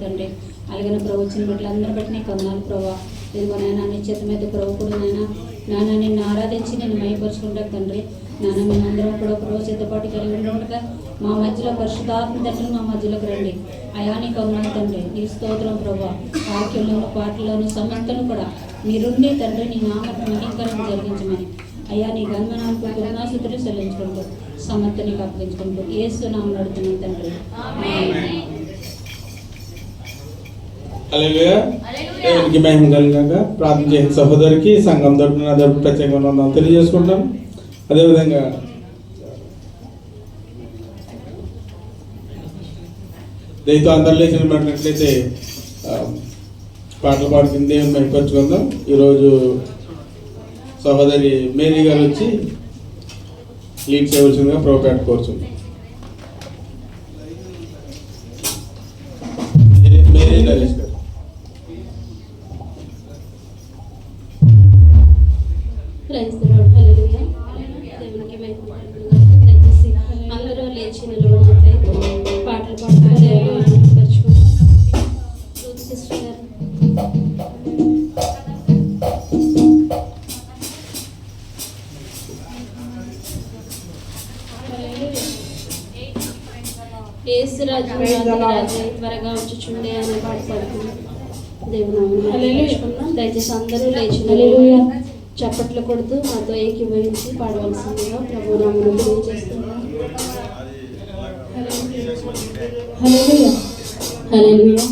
తండ్రి. అలాగే ప్రభు చిన్న బిడ్డలందరూ బట్టి నీకు వందనాలు ప్రభావ. ఇదిగో నాయన నిశ్చితమైతే ప్రభు కూడా నాన్న నిన్ను ఆరాధించి నేను మైపరుచుకుంటా తండ్రి. నాన్న మేమందరం కూడా ఒక రోజు సిద్ధపాటు కలిగి ఉండగా మా మధ్యలో పరిశుద్ధాత్మ తండ్రి మా మధ్యలోకి రండి. అయా నీకు వందనాలు తండ్రి. నీ స్తోత్రం ప్రభావ. వాక్యంలోను పాటల్లోను సమస్తను కూడా మీరుండి తండ్రి నీ నామకు మహిమకరణ జరిగించమని అయ్యా నీ గంధనాలకు కృతజ్ఞతాస్తుతులు చెల్లించుకుంటూ సమర్థ నీకు అప్పగించుకుంటూ యేసు నామమున అడుగుతున్నాను తండ్రి. హల్లెలూయా. దేవునికి మహిమ కలుగుగాక. ప్రార్థన చేసిన సహోదరికి సంఘం తరపున నా తరపున ప్రత్యేకంగా వందనాలు తెలియజేసుకుంటాం. అదేవిధంగా దయతో అందరు లేచినట్లయితే పాటలు పాడుకుని దేవుని మహిమపరచుకుందాం. ఈరోజు సహోదరి మేరీ గారు వచ్చి లీడ్ చేయవలసిందిగా ప్రోగ్రామ్ కోరుచుంది. మేరీ నరేష్ గారు. అందరూ లేచి నిలబడినట్లయితే పాటలు పాడుకుంటే యేసు రాజు త్వరగా వచ్చుచుండే అనే పాట పాడుకున్నాం. దేవుని దయచేసి అందరూ లేచి చప్పట్లు కొడుతూ మాతో ఏకీభవించి పాడవలసిందిగా ప్రభు నామమున తెలియజేస్తున్నాం. హల్లెలూయా హల్లెలూయా.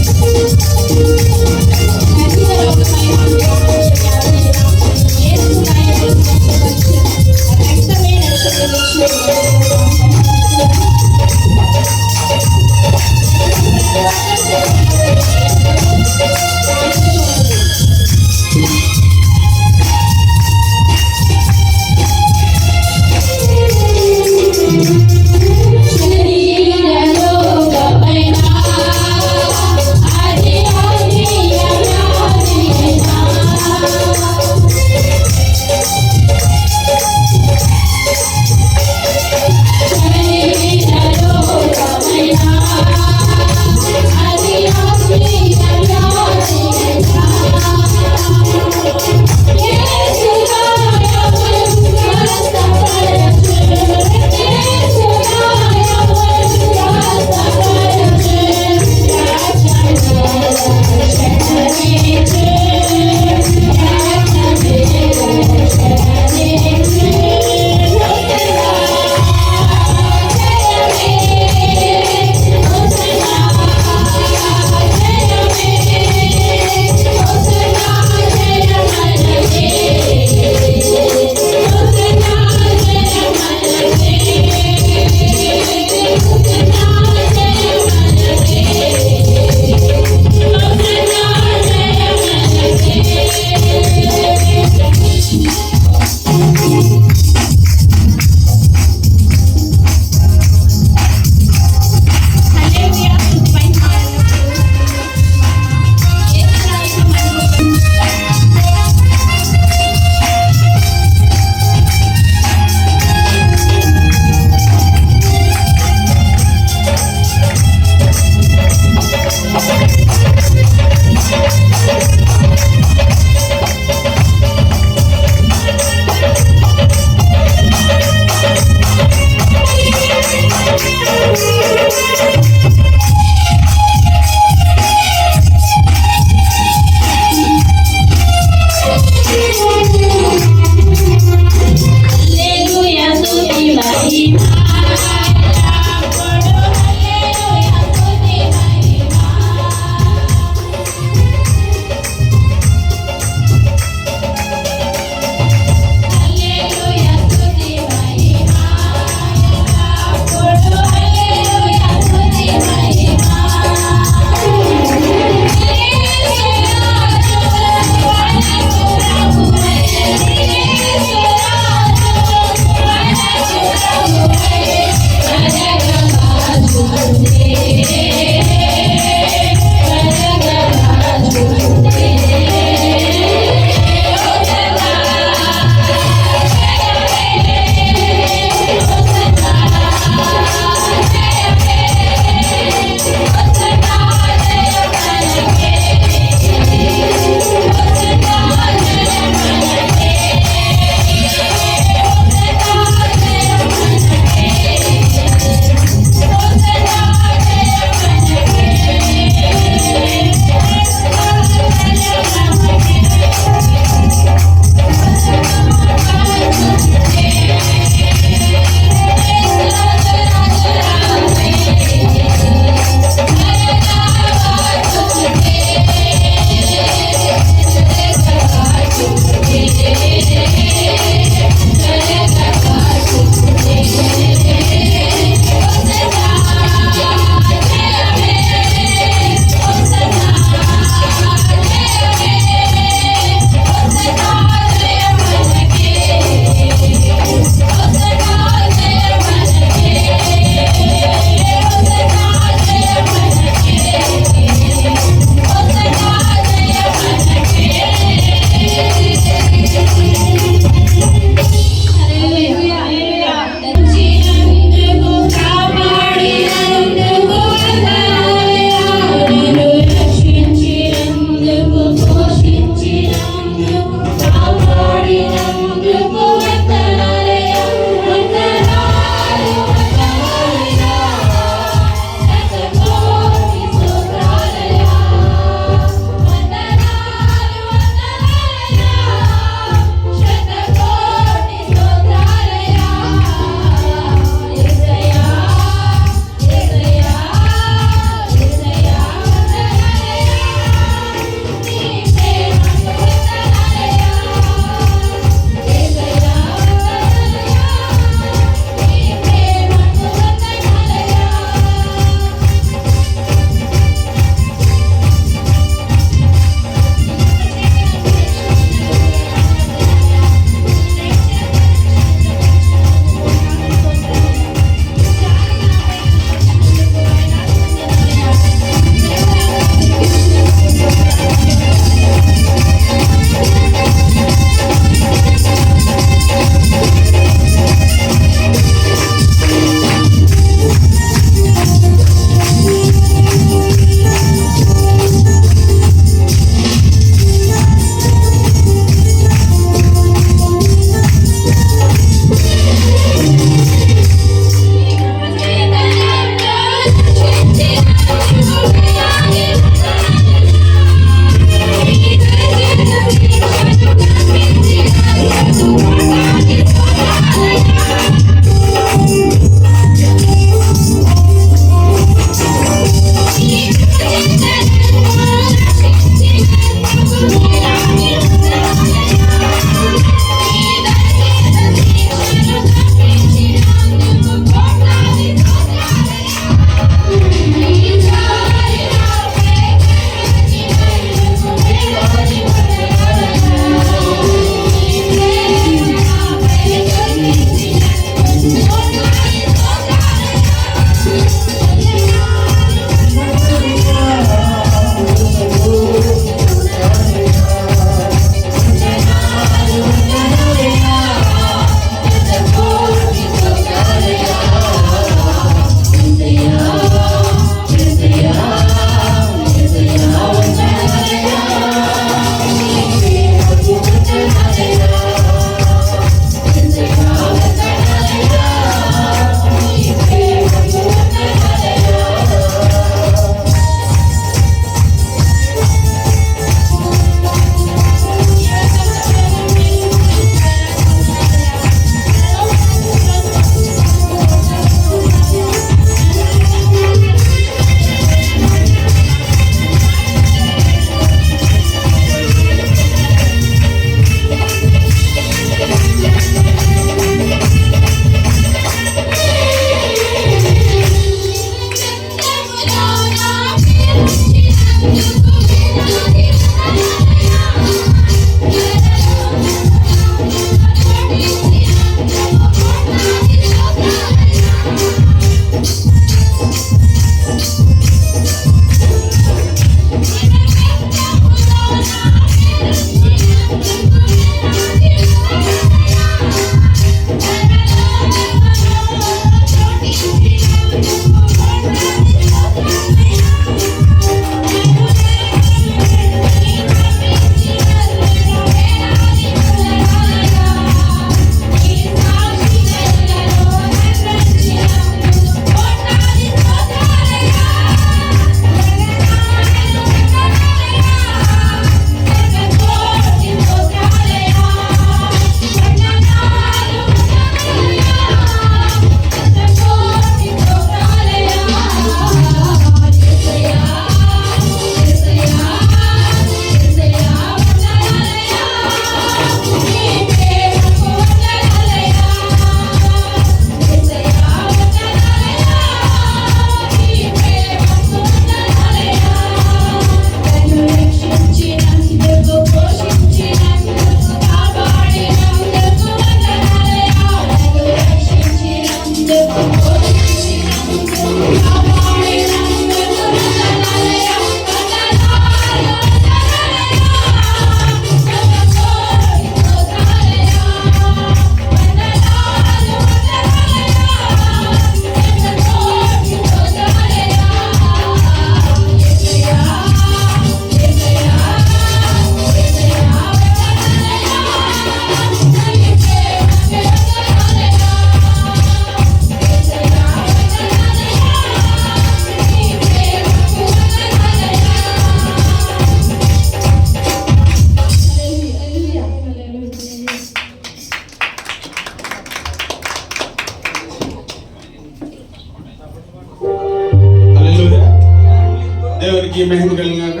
దేవునికి మహిమ కలిగాక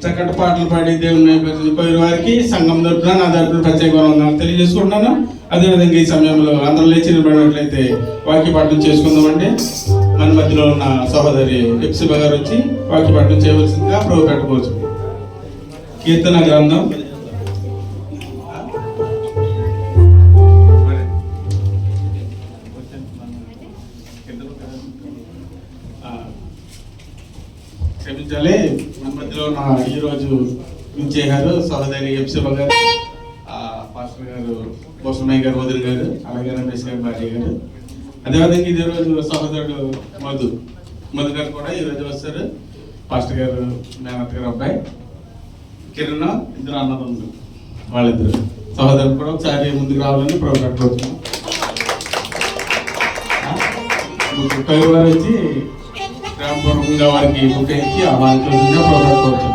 చక్కటి పాటలు పాడి దేవుని కోరిన వారికి సంఘం తరపున నా తరపున ప్రత్యేక వందనాలు తెలియజేసుకుంటున్నాను. అదేవిధంగా ఈ సమయంలో అందరూ లేచి నిలబడినట్లయితే వాక్య పాఠం చేసుకుందామండి. మన మధ్యలో ఉన్న సహోదరి ఎప్సిబా గారు వచ్చి వాక్య పాఠం చేయవలసిందిగా ప్రభు పెట్టుకోవచ్చు. కీర్తన గ్రంథం 'క్షమించాలి' మన మధ్యలో ఈరోజు విచ్చేశారు సహోదరి ఎప్సిబా గారు, పాస్టర్ గారు బోసమయ్య గారు, వదిలి గారు, అలాగే రమేష్ గారు భార్య గారు. అదేవిధంగా ఇదే రోజు సహోదరుడు మధు గారు కూడా ఈరోజు వస్తారు. పాస్టర్ గారు మేనత్ గారు అబ్బాయి కిరణ్, ఇద్దరు అన్నదమ్ములు, వాళ్ళిద్దరు సహోదరులు కూడా ఒకసారి ముందుకు రావాలని ప్రోగ్రామ్ వారు వచ్చి గ్రామపూర్వకంగా వారికి బుక్ ఇచ్చి ఆహ్వానించవలసిందిగా ప్రోగ్రామ్ కోరుతున్నాం.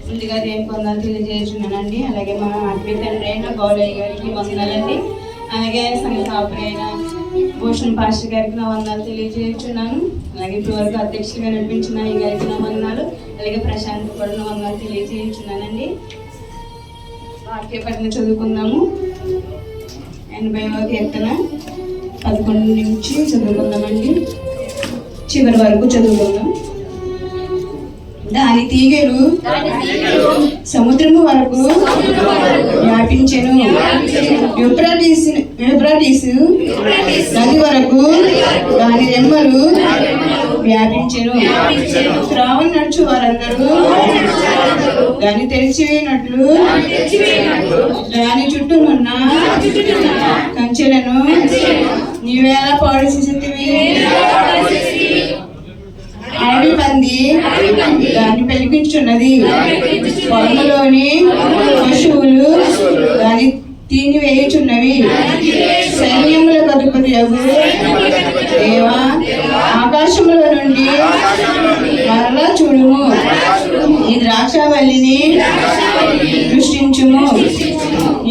ముందుగా దేవుని వందనాలు తెలియజేస్తున్నానండి. అలాగే మా ఆత్మీయ తండ్రి అయిన గౌరయ్య గారికి వందనాలండి. అలాగే సంఘ కాపురి అయిన భూషణ్ పాస్టర్ గారికి నా వందనాలు తెలియజేస్తున్నాను. అలాగే ఇప్పటివరకు అధ్యక్షులుగా నడిపించిన ఈ గారికి నా వందనాలు, అలాగే ప్రశాంత్ కూడా నా వందనాలు తెలియజేస్తున్నానండి. వాక్య పఠనం చదువుకుందాము. 80వ కీర్తన 11 నుంచి చదువుకుందామండి. చివరి వరకు చదువుకుందాం. దాని తీగలు సముద్రము వరకు వ్యాపించెను, యూఫ్రటీసు నది వరకు దాని రెమ్మలు వ్యాపించెను. త్రావను నడుచు వారందరూ దాన్ని తెరిచివేయనట్లు దాని చుట్టూనున్న కంచెలను నీవేళ పాడు చేసేవి. అడవి పంది దాన్ని పెలిపించున్నది, పొలంలోని పశువులు దాన్ని తిని వేయుచున్నవి. సైన్యముల అధిపతియగు దేవా, ఆకాశములో నుండి మరలా చూడుము, ఈ ద్రాక్షావల్లిని దృష్టించుము.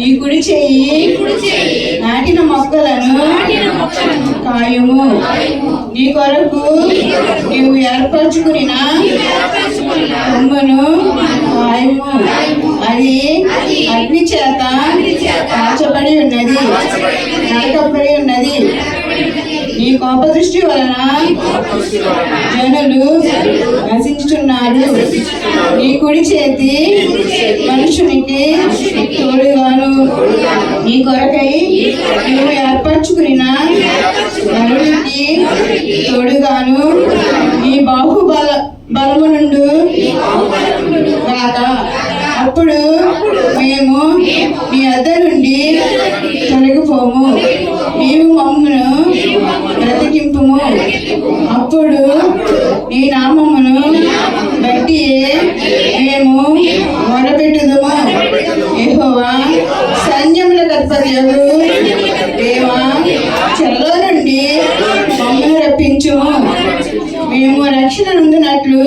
ఈ కుడి చెయ్యి నాటిన మొక్కలను కాయుము, నీ కొరకు నీవు ఏర్పరచుకున్న కొమ్మును కాయుము. అది అగ్ని చేత కాల్చబడి ఉన్నది, నరకబడి ఉన్నది. నీ కోప దృష్టి వలన జనులు నశించుతున్నారు. నీ కుడి చేతి మనుషునికి తోడుగాను, నీ కొరకై నువ్వు ఏర్పరచుకున్న నరునికి తోడుగాను నీ బలము నుండు కాక. అప్పుడు మేము నీ వద్ద నుండి తొలగిపోము, నీవు మమ్మను బ్రతికింపుము. అప్పుడు నీ నామమును బట్టి మేము మొరపెట్టుదుము. యెహోవా, సైన్యముల అధిపతియగు దేవా, చెరలో నుండి మమ్మను రప్పించుము. మేము రక్షణ నొందినట్లు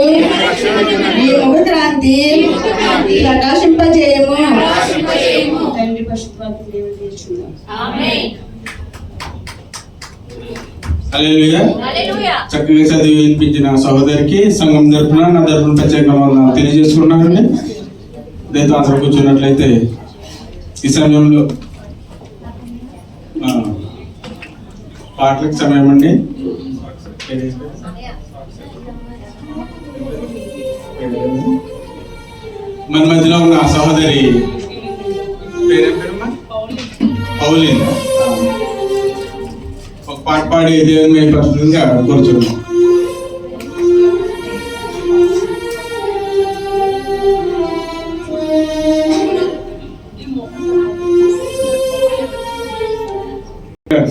నీ ముఖక్రాంతి ప్రకాశింపజేయము. తండ్రి పరిశుద్ధాత్మ దేవుని దీవించును. ఆమేన్. హల్లెలూయా. చక్కగా చదివి వినిపించిన సహోదరికి సంఘం తరపున నా తరపున ప్రత్యేకంగా తెలియజేసుకున్నానండి. దయతో అందరూ కూర్చున్నట్లయితే ఈ సమయంలో పాటలకు సమయం అండి. మన మధ్యలో ఉన్న సహోదరి పేరేం పేరమ్మా? పౌలిన్. ఒక పాట పాడి దేవుని మహిమపరచుగా కోరుచున్నాం.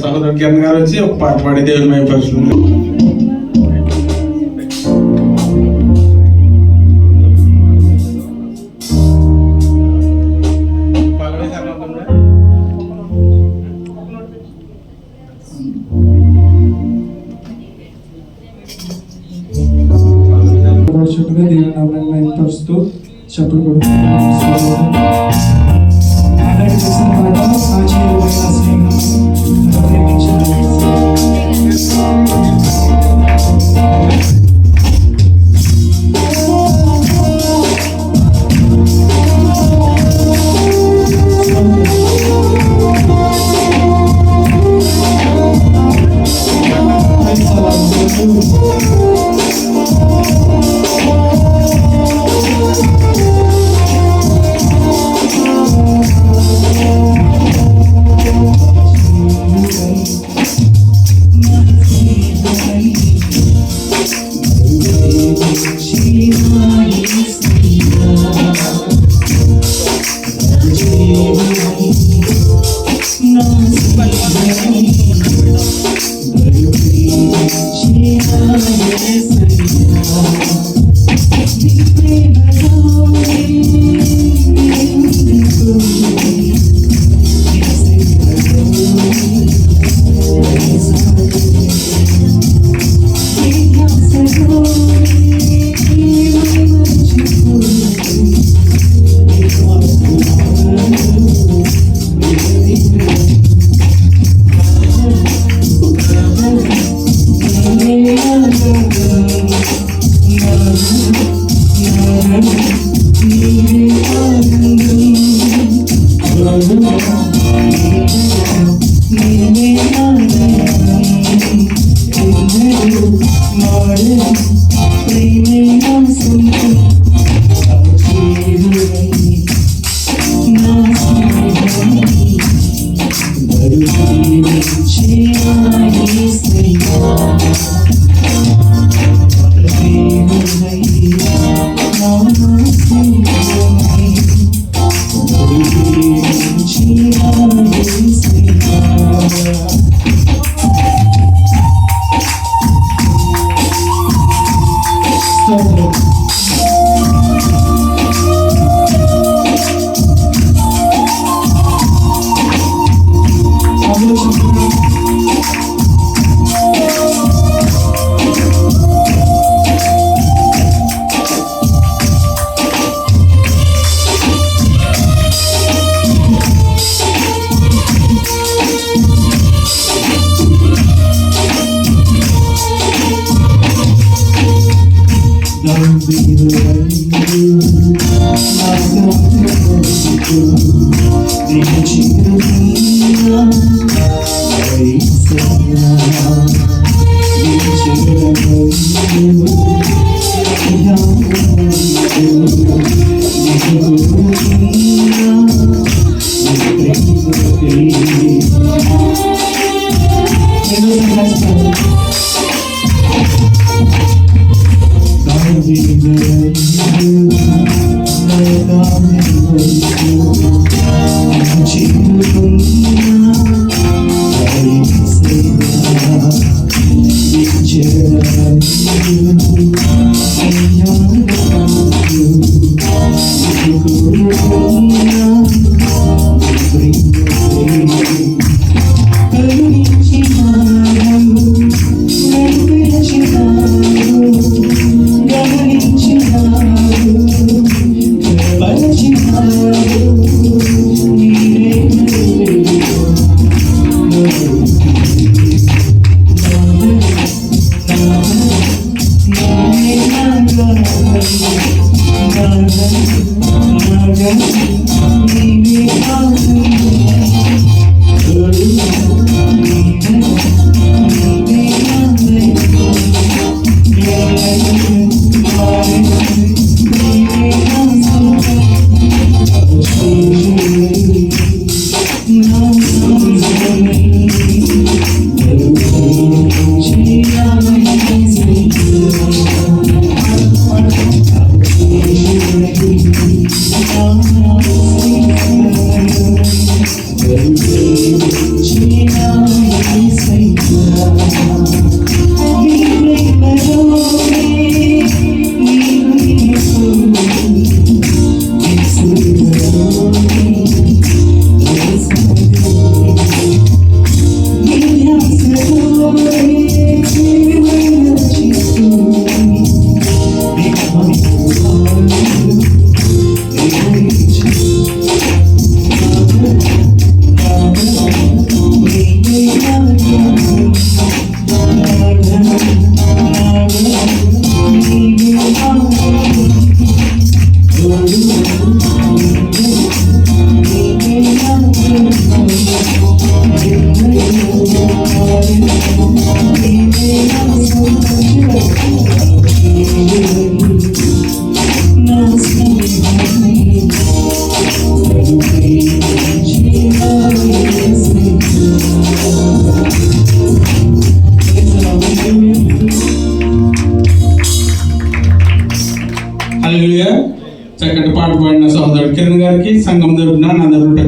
సహోదరు కిరణ్ గారు వచ్చి ఒక పాట పాడి దేవుని మహిమపరచుగా. దీని నామాన్ని పరుస్తూ చెప్పులు కొడుతున్నాం. చేసిన మాట ఆశ్చర్యమైన స్నేహం ప్రేమించాలి. Thank you.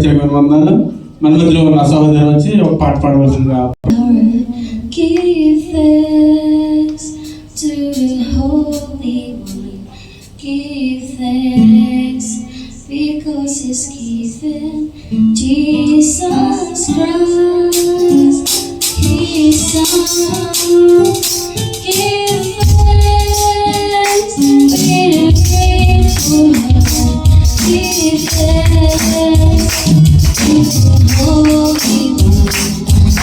ప్రత్యేక వందనాలు. మన మధ్యలో ఉన్న సహోదరు వచ్చి ఒక పాట పాడవలసిందిగా. Give thanks to the Holy One. Give thanks because He's given Jesus Christ, His Son. Give thanks with a grateful heart. Give thanks to the Holy One.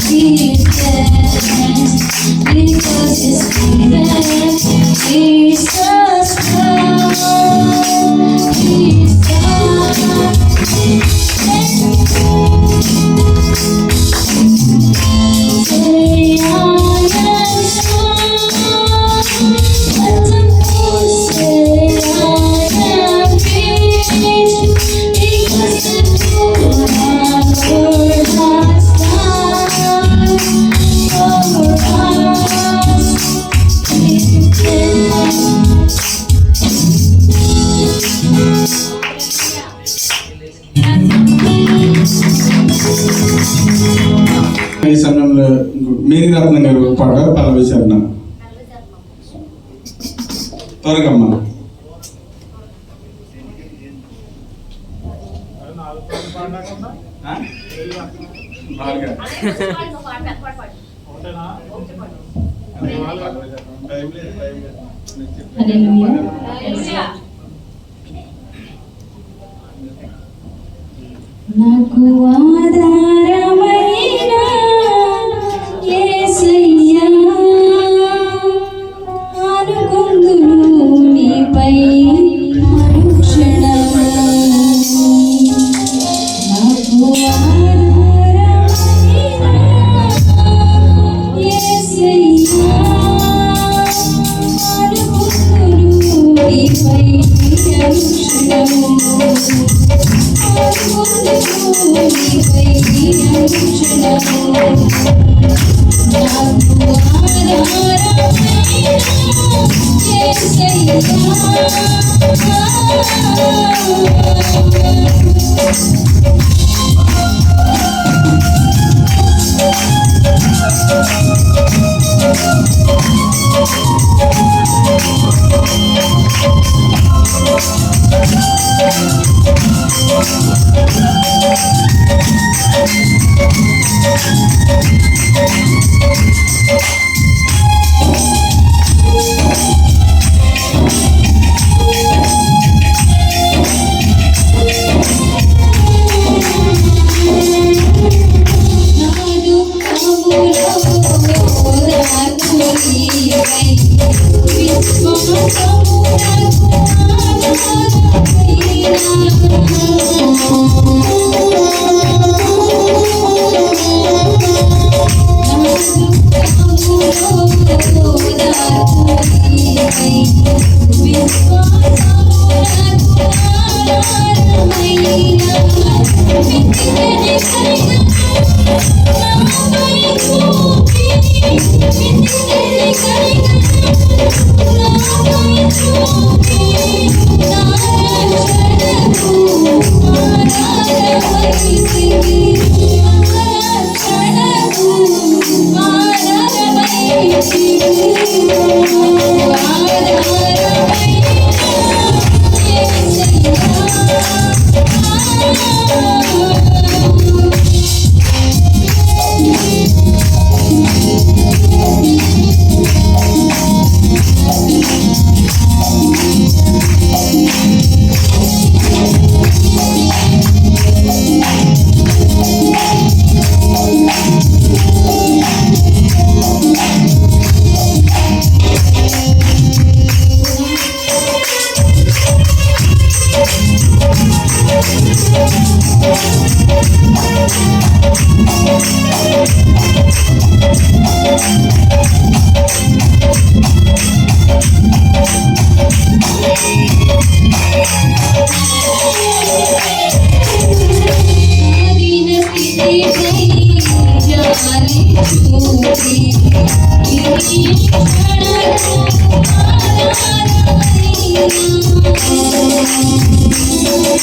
Give thanks because His given Jesus Christ, His Son. Say I am strong, let them all say I am rich, because the Lord our Lord has done for us. Give thanks. ఈ సమయంలో Mary రత్నం గారు పాడారు పల్లవి చరణ. త్వరగా అమ్మా. బాగా. నాకు ఆధారమైన యేసయ్యా, ఆనుకొందును నీపై అనుక్షణము. నాకు ఆధారమైన యేసయ్యా, ఆనుకొందును నీపై అనుక్షణము. Thank you.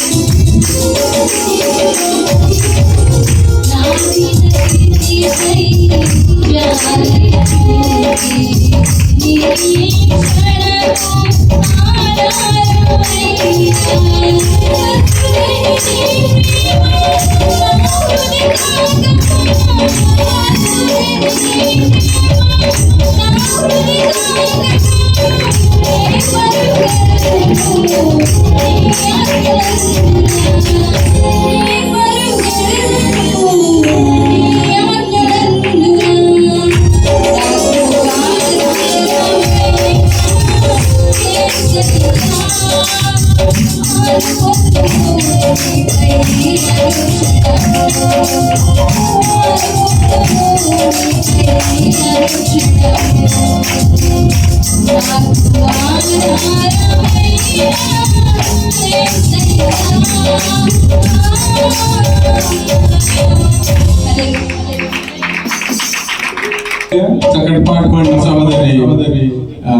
చక్కటి పాట పాడిన సహోదరి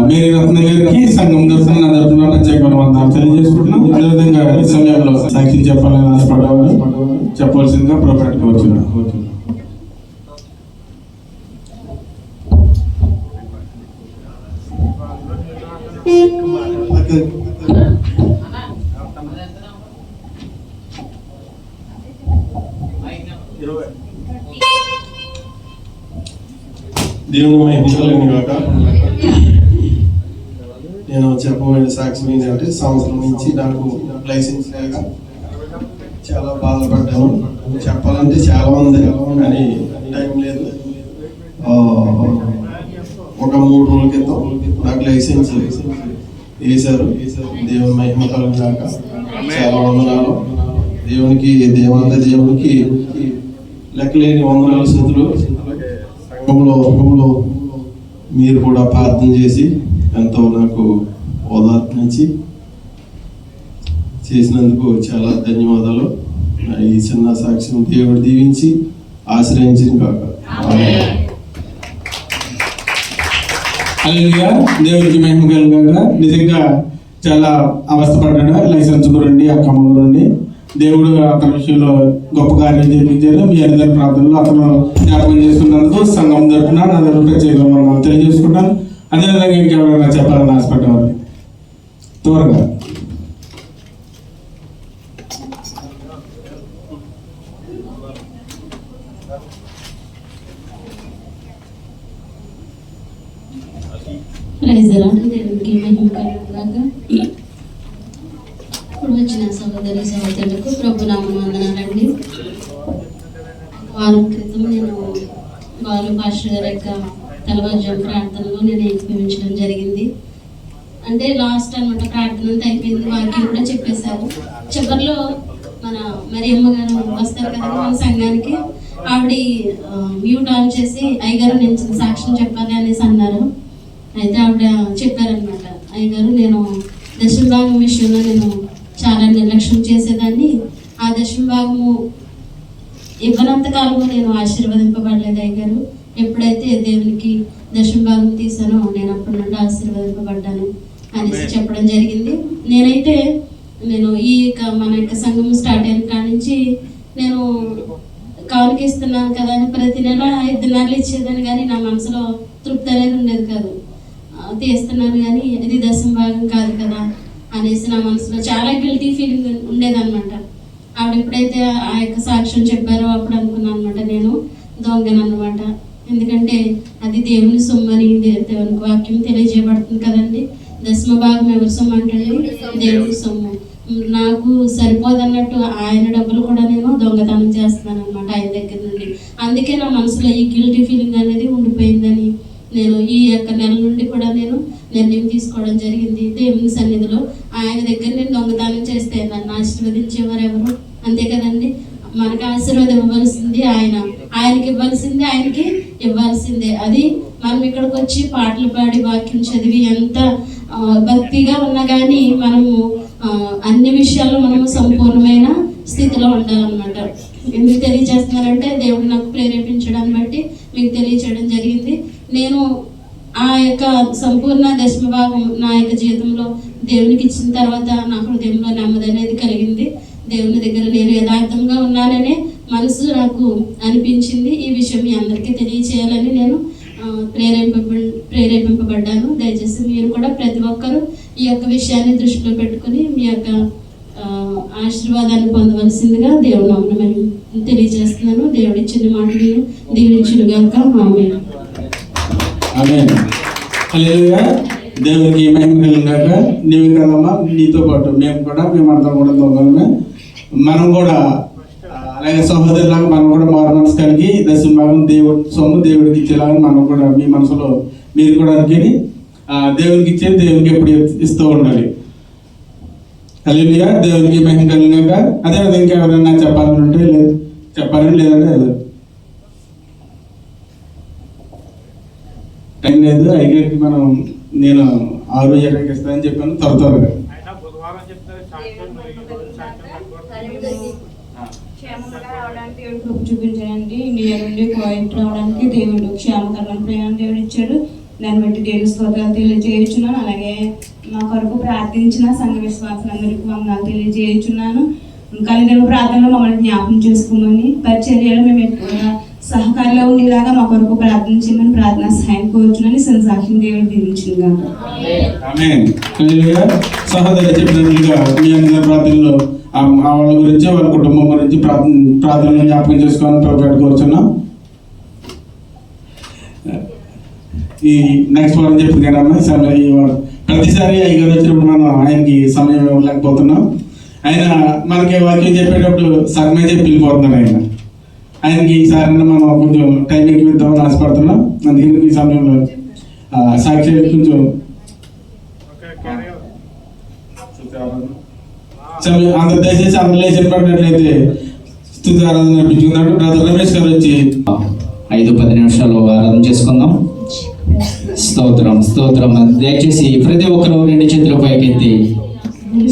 మేరీ రత్న గారికి సంఘం తరఫున నా తరఫున ప్రత్యేకమైన వందనాలు తెలియజేసుకుంటున్నాం. అదేవిధంగా ఈ సమయంలో సాక్షి చెప్పాలని ఆశపడేవారు చెప్పవలసిందిగా ప్రోగ్రామ్కి వచ్చినారు. దేవుని మహిమలను కాక నేను చెప్పబోయే సాక్ష్యం ఏంటంటే సంవత్సరం నుంచి నాకు లైసెన్స్ లేక చాలా బాధపడ్డాను. చెప్పాలంటే చాలా ఉంది కానీ టైం లేదు. ఒక 3 రోజుల క్రితం నాకు లైసెన్స్ వేశారు. దేవుని మహిమలను కాక చాలా వందనాలు. దేవునికి లెక్కలేని వందనాలు స్థుతులు. సంఘంలో మీరు కూడా ప్రార్థన చేసి ఎంతో నాకు ఓదార్పునిచ్చి చేసినందుకు చాలా ధన్యవాదాలు. ఈ చిన్న సాక్ష్యం దేవుడు దీవించి ఆశ్రయించిన కాక. హల్లెలూయా. దేవునికి మహిమ కలుగుగాక. నిజంగా చాలా అవస్థపడ్డాడు లైసెన్స్ గురండి ఆ కమ్మ గురండి. దేవుడు అతని విషయంలో గొప్ప కార్యం చేయించారు. మీ అందరి ప్రార్థనలో అతను జ్ఞాపకం చేసుకున్నందుకు సంఘం తరపున నా తరపున ప్రత్యేకంగా తెలియజేసుకుంటాను. అదేవిధంగా ఇంకెవరైనా చెప్పాలని ఆశపడ్డవారు త్వరగా. దేవునికి మహిమ కలుగుగాక. ఇప్పుడు వచ్చిన సహోదరులకు ప్రభునామం వందనాలండి. వారం క్రితం నేను పాస్టర్ గారి యొక్క తెల్లవారుజాము ప్రార్థనలో నేను ఏకీభవించడం జరిగింది. అంటే లాస్ట్ అనమాట ప్రార్థన అంతా అయిపోయింది. వాక్యం కూడా చెప్పేశారు. చివరిలో మన మరియమ్మ గారు వస్తారు కదా మన సంఘానికి. ఆవిడ మ్యూట్ ఆన్ చేసి అయ్యగారు నేను సాక్ష్యం చెప్పాలి అనేసి అన్నారు. అయితే ఆవిడ చెప్పారనమాట, అయ్యగారు నేను దశమ భాగం విషయంలో నేను చాలా నిర్లక్ష్యం చేసేదాన్ని. ఆ దశమ భాగము ఇవ్వనంత కాలము నేను ఆశీర్వదింపబడలేదు అయ్యగారు. ఎప్పుడైతే దేవునికి దశమ భాగం తీసానో నేను అప్పటి నుండి ఆశీర్వదింపబడ్డాను అనేసి చెప్పడం జరిగింది. నేను ఈ మన యొక్క సంఘం స్టార్ట్ అయిన కాడి నుంచి నేను కానుక ఇస్తున్నాను కదా అని ప్రతి నెల 5 దినాలు ఇచ్చేదని, కానీ నా మనసులో తృప్తి అనేది ఉండేది కాదు. తీస్తున్నాను కానీ ఇది దశమ భాగం కాదు కదా అనేసి నా మనసులో చాలా గిల్టీ ఫీలింగ్ ఉండేదన్నమాట. ఆవిడ ఎప్పుడైతే ఆ యొక్క సాక్ష్యం చెప్పారో అప్పుడు అనుకున్నాను అనమాట, నేను దొంగనమాట. ఎందుకంటే అది దేవుని సొమ్మని దేవునికి వాక్యం తెలియజేయబడుతుంది కదండి. దశమ భాగం ఎవరి సొమ్ము అంటే దేవుని సొమ్ము. నాకు సరిపోదన్నట్టు ఆయన డబ్బులు కూడా నేను దొంగతనం చేస్తున్నాను అనమాట ఆయన దగ్గర నుండి. అందుకే నా మనసులో ఈ గిల్టీ ఫీలింగ్ అనేది ఉండిపోయిందని నేను ఈ యొక్క నెల నుండి కూడా నేను నిర్ణయం తీసుకోవడం జరిగింది. దేవుని సన్నిధిలో ఆయన దగ్గర నేను దొంగతనం చేస్తే నన్ను ఆశీర్వదించేవారు ఎవరు? అంతే కదండి. మనకు ఆశీర్వాదం ఇవ్వాల్సింది ఆయనకి ఇవ్వాల్సిందే, ఆయనకి ఇవ్వాల్సిందే. అది మనం ఇక్కడికి వచ్చి పాటలు పాడి వాక్యం చదివి ఎంత భక్తిగా ఉన్నా కానీ మనము అన్ని విషయాల్లో మనము సంపూర్ణమైన స్థితిలో ఉండాలన్నమాట. ఎందుకు తెలియజేస్తున్నానంటే దేవుడు నాకు ప్రేరేపించడాన్ని బట్టి మీకు తెలియచేయడం జరిగింది. నేను ఆ యొక్క సంపూర్ణ దశమ భాగం నా యొక్క జీవితంలో దేవునికి ఇచ్చిన తర్వాత నా హృదయంలో నెమ్మది అనేది కలిగింది. దేవుని దగ్గర నేను యథార్థంగా ఉన్నాననే మనసు నాకు అనిపించింది. ఈ విషయం మీ అందరికీ తెలియచేయాలని నేను ప్రేరేపింపబడ్డాను. దయచేసి మీరు కూడా ప్రతి ఒక్కరూ ఈ యొక్క విషయాన్ని దృష్టిలో పెట్టుకుని మీ యొక్క ఆశీర్వాదాన్ని పొందవలసిందిగా దేవుని నామమున తెలియజేస్తున్నాను. దేవుడి ఇచ్చిన మాటలు దీవించునుగాక. ఆమేన్. ఆమేన్. హల్లెలూయా. దేవునికి మహిమ కలుగుగాక. నీవు కదమ్మా, నీతో పాటు మేమందరం కూడా దొంగలమే. మనం కూడా అలాగే సహోదరులాగా మనం కూడా మారు మనసు కలిగి దశమ భాగం దేవుడి సొమ్ము దేవుడికి ఇచ్చేలాగా మనం కూడా మీ మనసులో మీరు కూడా అనుకుని దేవునికి ఇచ్చేది దేవునికి ఎప్పుడు ఇస్తూ ఉండాలి. హల్లెలూయా. దేవునికి మహిమ కలుగుగాక. అదేవిధంగా ఇంకా ఎవరైనా చెప్పాలంటే చెప్పాలని, లేదంటే టైం లేదు. అయ్యగారికి నేను 6:20కి ఇస్తానని చెప్పాను. త్వరగా క్షేమంగా రావడానికి దేవుడు కృప చూపించాడండి. ఇండియా నుండి కోయిట్ రావడానికి దేవుడు క్షేమకరమైన ప్రయాణం దేవుడు ఇచ్చాడు. దాన్ని బట్టి దేవుని స్తోత్రాలు తెలియజేయుచున్నాను. అలాగే మా కొరకు ప్రార్థించిన సంఘ విశ్వాసులందరికీ వందనాలు తెలియజేయుచున్నాను. కలిగిన ప్రార్థనలో మమ్మల్ని జ్ఞాపకం చేసుకోమని, పరిచర్యలో మేము ఎక్కువగా సహకారంలో ఉండేలాగా మా కొరకు ప్రార్థించమని ప్రార్థన సహాయం కోరుచున్నాను. సాక్షిని దేవుడు దీవించునుగా. ఆమేన్. హల్లెలూయా. సహోదరు చెప్పినట్లుగా మీ అందరి ప్రార్థనలో వాళ్ళ గురించి, వాళ్ళ కుటుంబం గురించి ప్రార్థనలు జ్ఞాపకం చేసుకోవాలని ప్రభుత్వం కోరుచున్నాం. ఈ నెక్స్ట్ వారం చెప్పింది కదమ్మా, ప్రతిసారి అయ్యగారు వచ్చినప్పుడు మనం ఆయనకి సమయం ఇవ్వలేకపోతున్నాం. ఆయన మనకి వాక్యం చెప్పేటప్పుడు సగమే చెప్పి వెళ్ళిపోతున్నాడు. ఆయనకి ఈసారి మనం కొంచెం టైం ఎక్కువిద్దామని ఆశపడుతున్నాం. అందుకని ఈ సమయంలో సాక్షి కొంచెం అందరు దయచేసి అందరూ లేచి చెప్పినట్లయితే స్తుతి ఆరాధన నడిపించుకున్నాడు. బ్రదర్ రమేష్ గారు వచ్చి 5-10 నిమిషాలు ఆరాధన చేసుకుందాం. స్తోత్రం స్తోత్రం. దయచేసి ప్రతి ఒక్కరు 2 చేతుల పైకెత్తి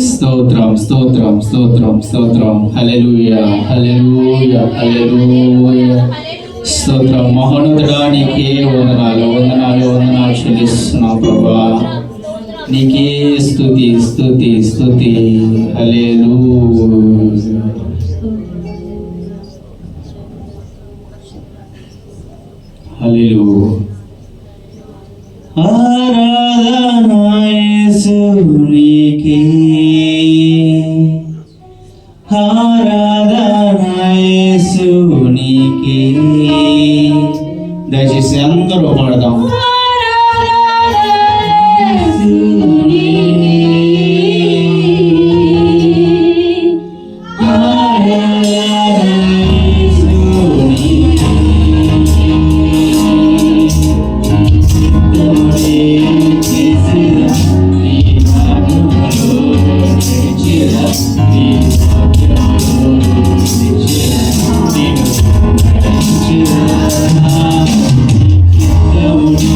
స్తోత్రం స్తోత్రం స్తోత్రం స్తోత్రం. హల్లెలూయా హల్లెలూయా హల్లెలూయా. స్తోత్రం. మహోన్నతుడా నీకే వందనాలు వందనాలు వందనాలు చెల్లిస్తున్నాం ప్రభువా. నీకే స్తుతి స్తుతి స్తుతి. హల్లెలూయా. హల్లెలూయా. ఆరాధన యేసునికే, ఆరాధన యేసునికే. దయచేసి అందరూ పాడదాం. Thank you.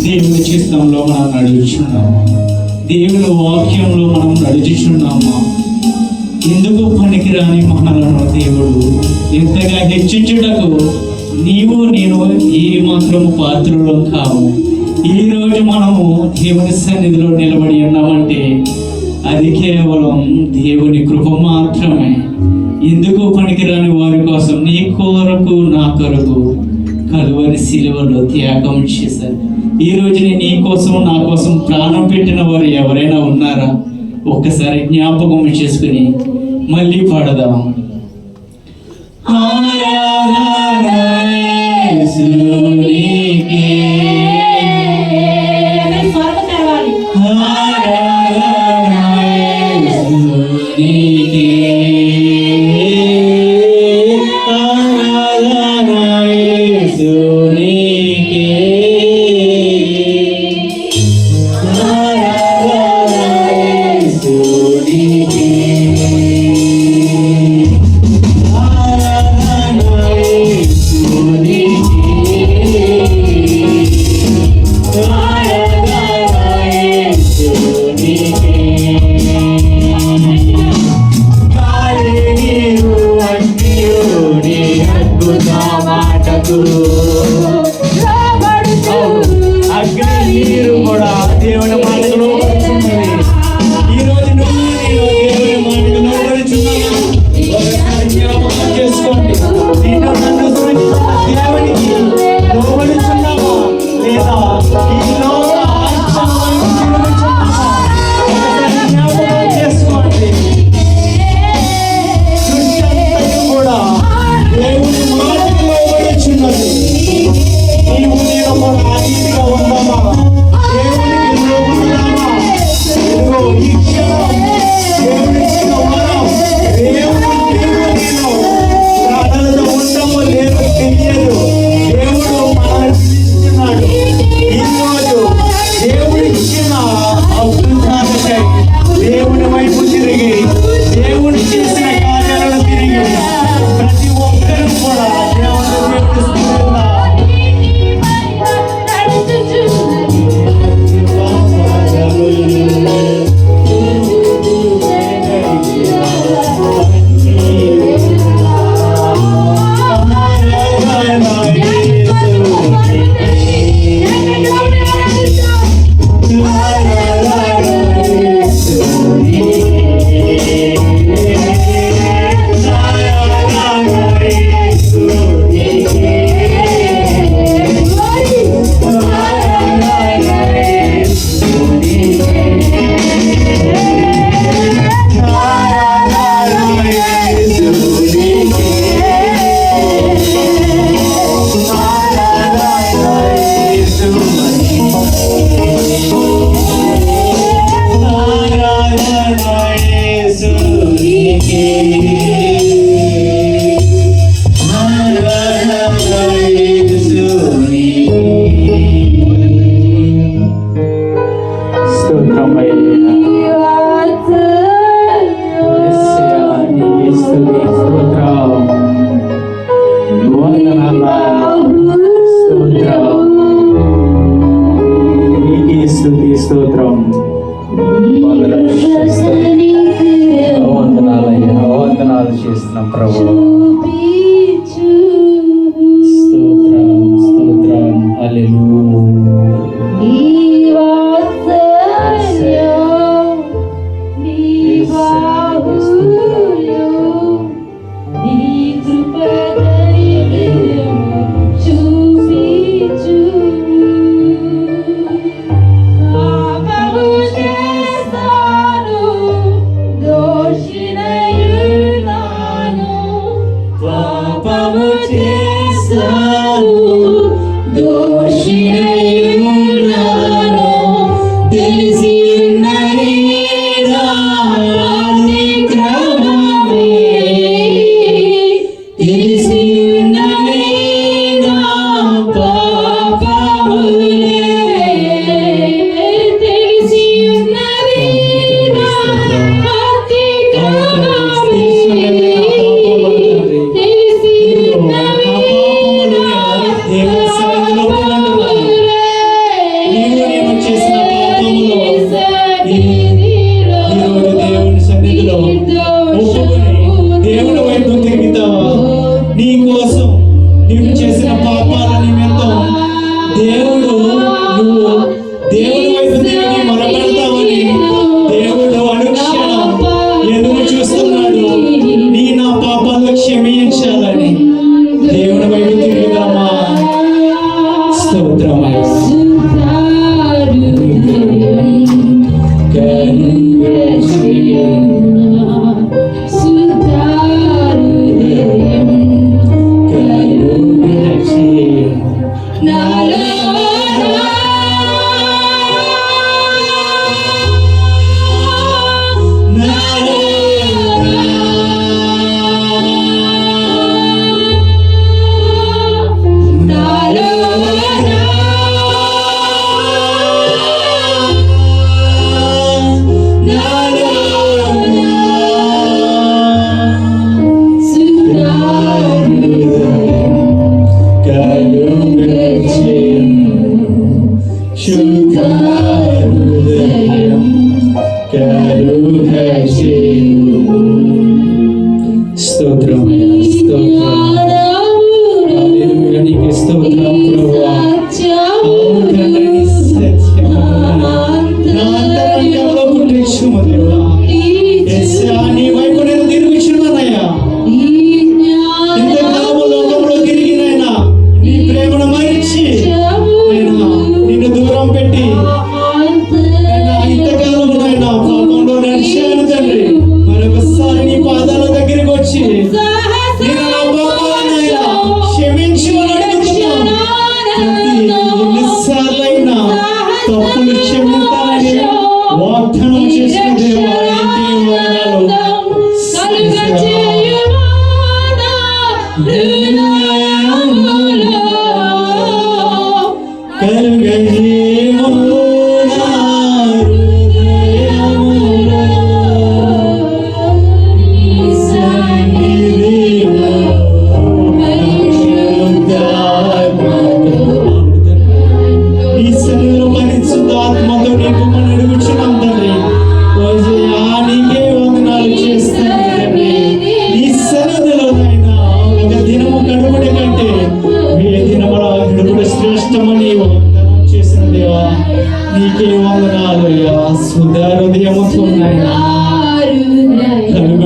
దేవుని చిత్తంలో మనం నడుచున్నాము, దేవుని వాక్యంలో మనం నడుచుచున్నామా? ఎందుకు పనికిరాని మనలను దేవుడు ఎంతగా హెచ్చించుటకు నీవు నేను ఏ మాత్రము పాత్రలో కావు. ఈరోజు మనము దేవుని సన్నిధిలో నిలబడి ఉన్నామంటే అది కేవలం దేవుని కృప మాత్రమే. ఎందుకు పనికిరాని వారి కోసం నీ కొరకు నా కొరకు కలువరి శిలువలో త్యాగం చేశారు. ఈ రోజు నీ కోసం నా కోసం ప్రాణం పెట్టిన వారు ఎవరైనా ఉన్నారా? ఒక్కసారి జ్ఞాపకం చేసుకుని మళ్ళీ పాడదాం. స్వర్గం తెరవాలి.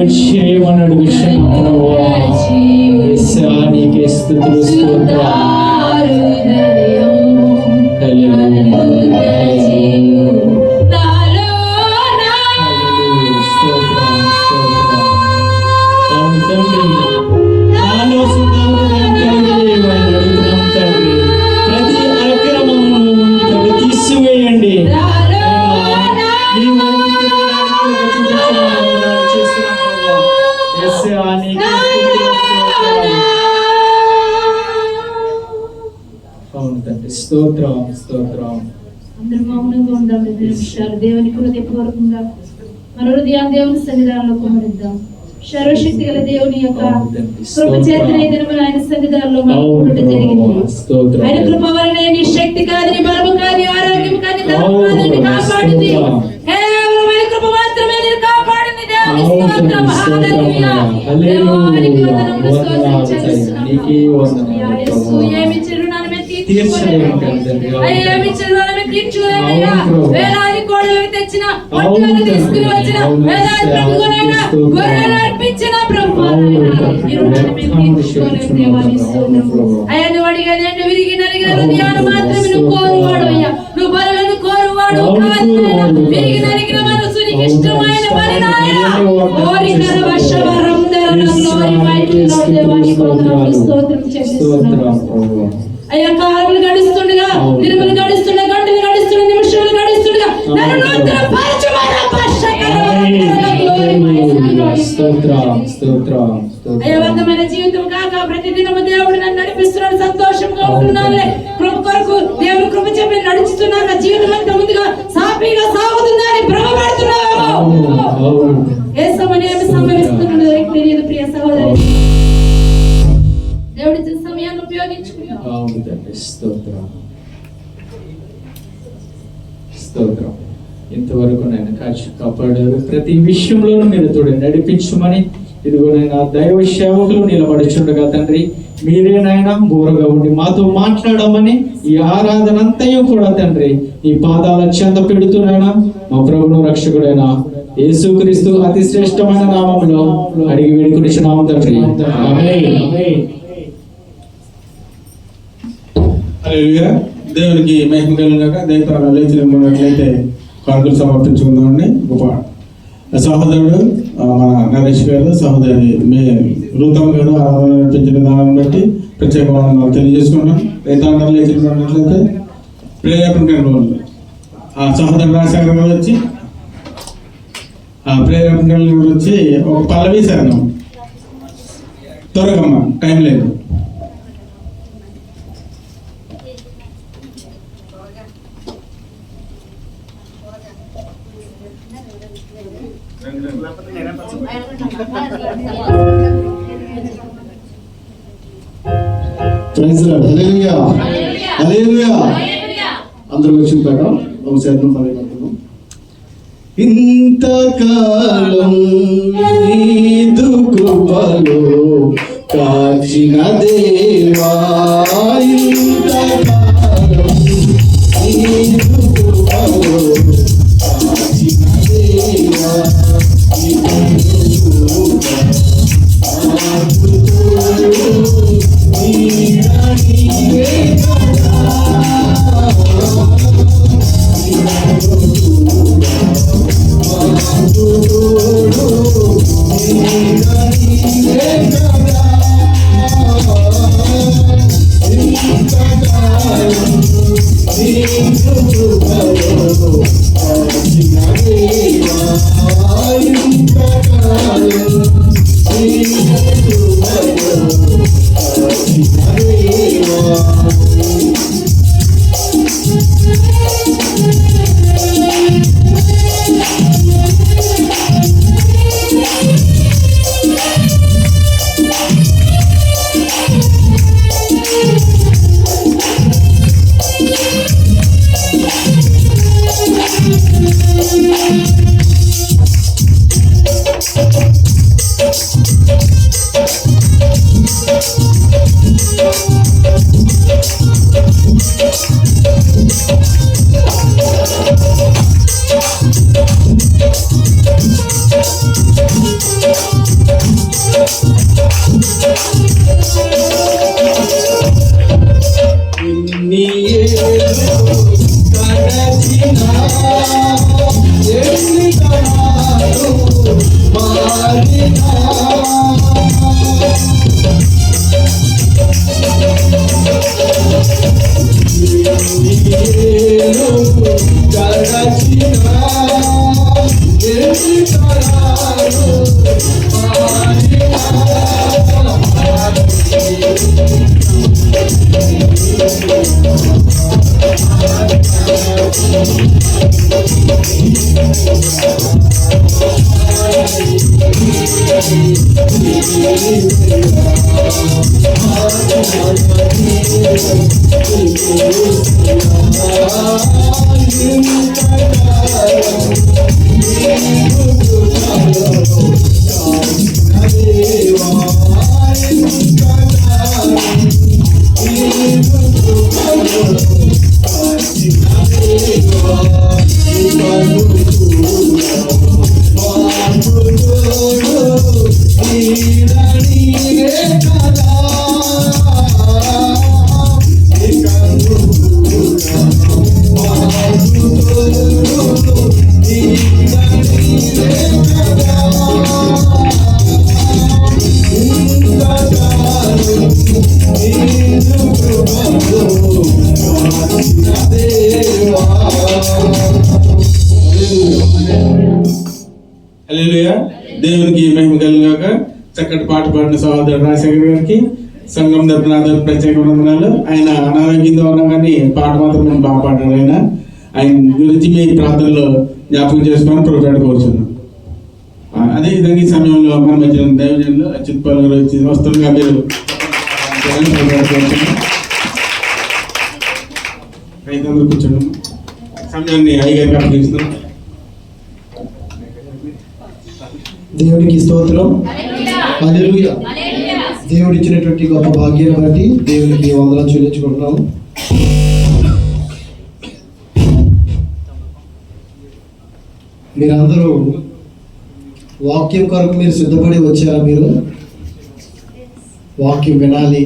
దయచేయమని అడుగుచున్నాం ప్రభువా. యేసయ్యా, నీకే స్తుతులు స్తోత్రాలు. ప్రతి అక్రమమును తీసివేయండి. స్తోత్రం స్తోత్రం. అందరూ మౌనంగా ఉందాం. 2 నిమిషాలు దేవునికి హృదయపూర్వకంగా మన హృదయాన్ని దేవుని సన్నిధానంలో కుమ్మరిద్దాం. సర్వశక్తి గల దేవుని యొక్క కృప చేతనే ఈ దినమున ఆయన సన్నిధానంలో మనకు ఉండటం జరిగింది. ఆయన కృప వలనే నీ శక్తి కాదు, నీ బలము కాదు, నీ ఆరోగ్యం కాదు, నీ ధనము కాదు, నీ కాపాడింది కేవలం ఆయన కృప మాత్రమే నేను కాపాడింది. దేవుని స్తోత్రం. హల్లెలూయా. దేవునికి వందనములు, స్తోత్రం చెల్లిస్తున్నాము. యేసు ఏమి చిరునామా వేలాది కోడలు తెచ్చిన ఒంటెలను తీసుకుని వచ్చిన వేలాది ప్రభువునైనా గొర్రెలు అర్పించిన ప్రభు అయ్యా, నువ్వు అడిగా నేను విరిగి నలిగిన హృదయాన్ని మాత్రమే నువ్వు కోరువాడు. అయ్యా, నువ్వు బలులను కోరువాడు కాదు. విరిగి నలిగిన మనసు నీకు ఇష్టమైన బలి నాయన. కోరికల వర్షవరం స్తోత్రం చేస్తున్నాము. అయ్యా, కాలములు గడుస్తుండగా, దినములు గడుస్తుండగా, గంటలు గడుస్తుండగా, నిమిషాలు గడుస్తుండగా నన్ను నూతన పరచుమని అయ్యా, వర్ధమైన జీవితం కాక ప్రతిదినము దేవుడు నన్ను నడిపిస్తున్నాడు. సంతోషంగా ఉంటున్నానులే. కృప కొరకు దేవుడు కృప చెప్పి నడుచుతున్నాను. నా జీవితం అంతా ముందుగా సాఫీగా సాగుతుందని భ్రమపడుతున్నావు. ఏ సమయం ఏమి సంభవిస్తున్నదో తెలియదు ప్రియ సహోదరి. దేవుడి సమయాన్ని ఉపయోగించుకుంటాం. స్తోత్రం. ఇంతవరకు నేను కాచి కాపాడారు. ప్రతి విషయంలోనూ మీరు తోడు నడిపించమని ఇదిగో నేను దైవ సేవకులు నిలబడుచుండగా తండ్రి, మీరే నాయన బోరగా ఉండి మాతో మాట్లాడమని ఈ ఆరాధన అంతయు కూడా తండ్రి ఈ పాదాల చెంద పెడుతున్నాయినా మా ప్రభువును రక్షకుడైన యేసుక్రీస్తు అతి శ్రేష్టమైన నామములో అడిగి వేడుకొనిచున్నాము తండ్రి. ఆమేన్. హల్లెలూయా. దేవునికి మహిమ కలుగుగాక. దేవుని లేచినట్లయితే కానుకలు సమర్పించుకుందామండి. గొప్ప సహోదరుడు మన నరేష్ గారు, సహోదరి రూతమ్ గారు ఆరాధన నడిపించిన దానిని బట్టి ప్రత్యేకమైన తెలియజేసుకున్నాం. రైతాంగం లేచినట్లయితే ప్రేరేపణ సహోదరు రాజశేఖర్ గారు వచ్చి ప్రేరేపణ వచ్చి ఒక పల్లవి శరణం త్వరగమ్మ, టైం లేదు. అందరూ వచ్చిన ప్రకారం ఒక శాతం పరిగెడుతున్నాం. ఇంతకాలం నీదు కృపలో కాచిన దేవా, ఇంతకాలం నీదు కృపలో కాచిన దేవా, హల్లెలూయా. దేవునికి మహిమ కలుగాక. చక్కటి పాట పాడిన సహోదరుడు రాజశేఖర్ గారికి సంఘం తరపున ప్రత్యేక వందనాలు. ఆయన అనారోగ్యంగా ఉన్నా కానీ పాట మాత్రం బాగా పాడారు. ఆయన గురించి మీ ప్రార్థనలో జ్ఞాపకం చేసుకొని ప్రభుత్వాన్ని కోరుచున్నాం. అదేవిధంగా ఈ సమయంలో మన మధ్య దైవజనులు అచ్యుత్ పాల్ గారు వచ్చి వస్తుండగా మీరు రైతులందరూ కూర్చున్నాం. సమయాన్ని అయ్యగారికి అప్పగిస్తున్నాం. దేవునికి స్తోత్రం. హల్లెలూయా. దేవుడు ఇచ్చినటువంటి గొప్ప భాగ్యాన్ని బట్టి దేవునికి వందనాలు చెల్లించుకుంటున్నాము. మీరందరూ వాక్యం కొరకు మీరు సిద్ధపడి వచ్చారా? మీరు వాక్యం వినాలి,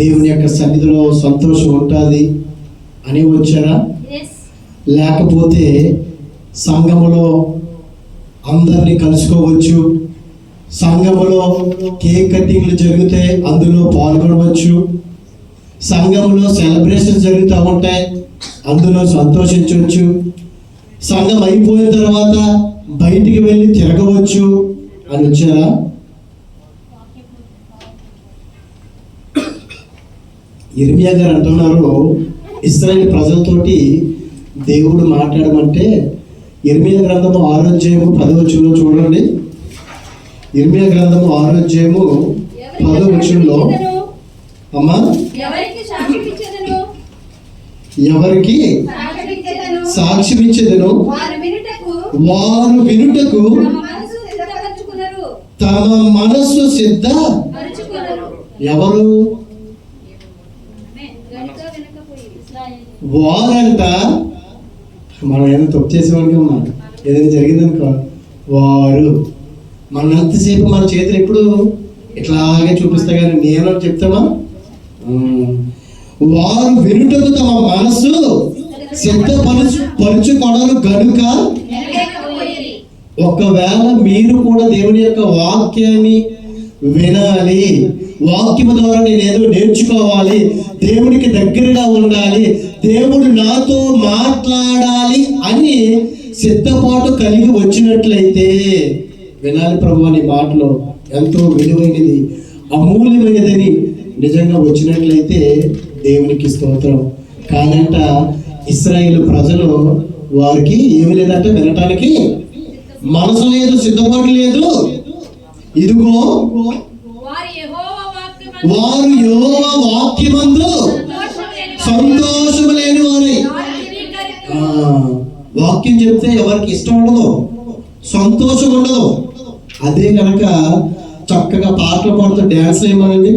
దేవుని యొక్క సన్నిధిలో సంతోషం ఉంటుంది అని వచ్చారా? లేకపోతే సంఘములో అందరినీ కలుసుకోవచ్చు, సంఘములో కేక్ కటింగ్లు జరిగితే అందులో పాల్గొనవచ్చు, సంఘములో సెలబ్రేషన్ జరుగుతూ ఉంటాయి అందులో సంతోషించవచ్చు, సంఘం అయిపోయిన తర్వాత బయటికి వెళ్ళి తిరగవచ్చు అని వచ్చారా? ఇర్మియా గారు అంటున్నారు, ఇశ్రాయేలు ప్రజలతోటి దేవుడు మాట్లాడమంటే ఇర్మియా గ్రంథము 6వ అధ్యాయము 10వ వచనంలో చూడండి. ఇర్మియా గ్రంథము 6వ అధ్యాయము 10వ వచనంలో అమ్మా, ఎవరికి సాక్ష్యం ఇచ్చేదను వారు వినుటకు తమ మనస్సు సిద్ధ. ఎవరు వారంట? మనం ఏదైనా తప్పు చేసేవాడికి అమ్మా, ఏదైనా జరిగిందనుకో వారు, మన ఎంతసేపు మన చేతులు ఎప్పుడు ఇట్లాగే చూపిస్తా కానీ నేను చెప్తామా? వారు వినుటకు తమ మనస్సు సిద్ధపరుచుకొనరు గనుక. ఒకవేళ మీరు కూడా దేవుని యొక్క వాక్యాన్ని వినాలి, వాక్యము ద్వారా నేను ఏదో నేర్చుకోవాలి, దేవునికి దగ్గరగా ఉండాలి, దేవుడు నాతో మాట్లాడాలి అని సిద్ధపాటు కలిగి వచ్చినట్లయితే, వినాలి ప్రభు అని మాటలో ఎంతో విలువైనది అమూల్యమైనదని నిజంగా వచ్చినట్లయితే దేవునికి స్తోత్రం. కాదంట ఇశ్రాయేలు ప్రజలు వారికి ఏమి లేదంట, వినటానికి మనసు లేదు, సిద్ధపాటు లేదు. ఇదిగో వారు యెహోవా వాక్యమందు సంతోషము లేని వారి. వాక్యం చెప్తే ఎవరికి ఇష్టం ఉండదు, సంతోషం ఉండదు. అదే కనుక చక్కగా పాటలు పాడుతూ డ్యాన్స్ వేయమనండి,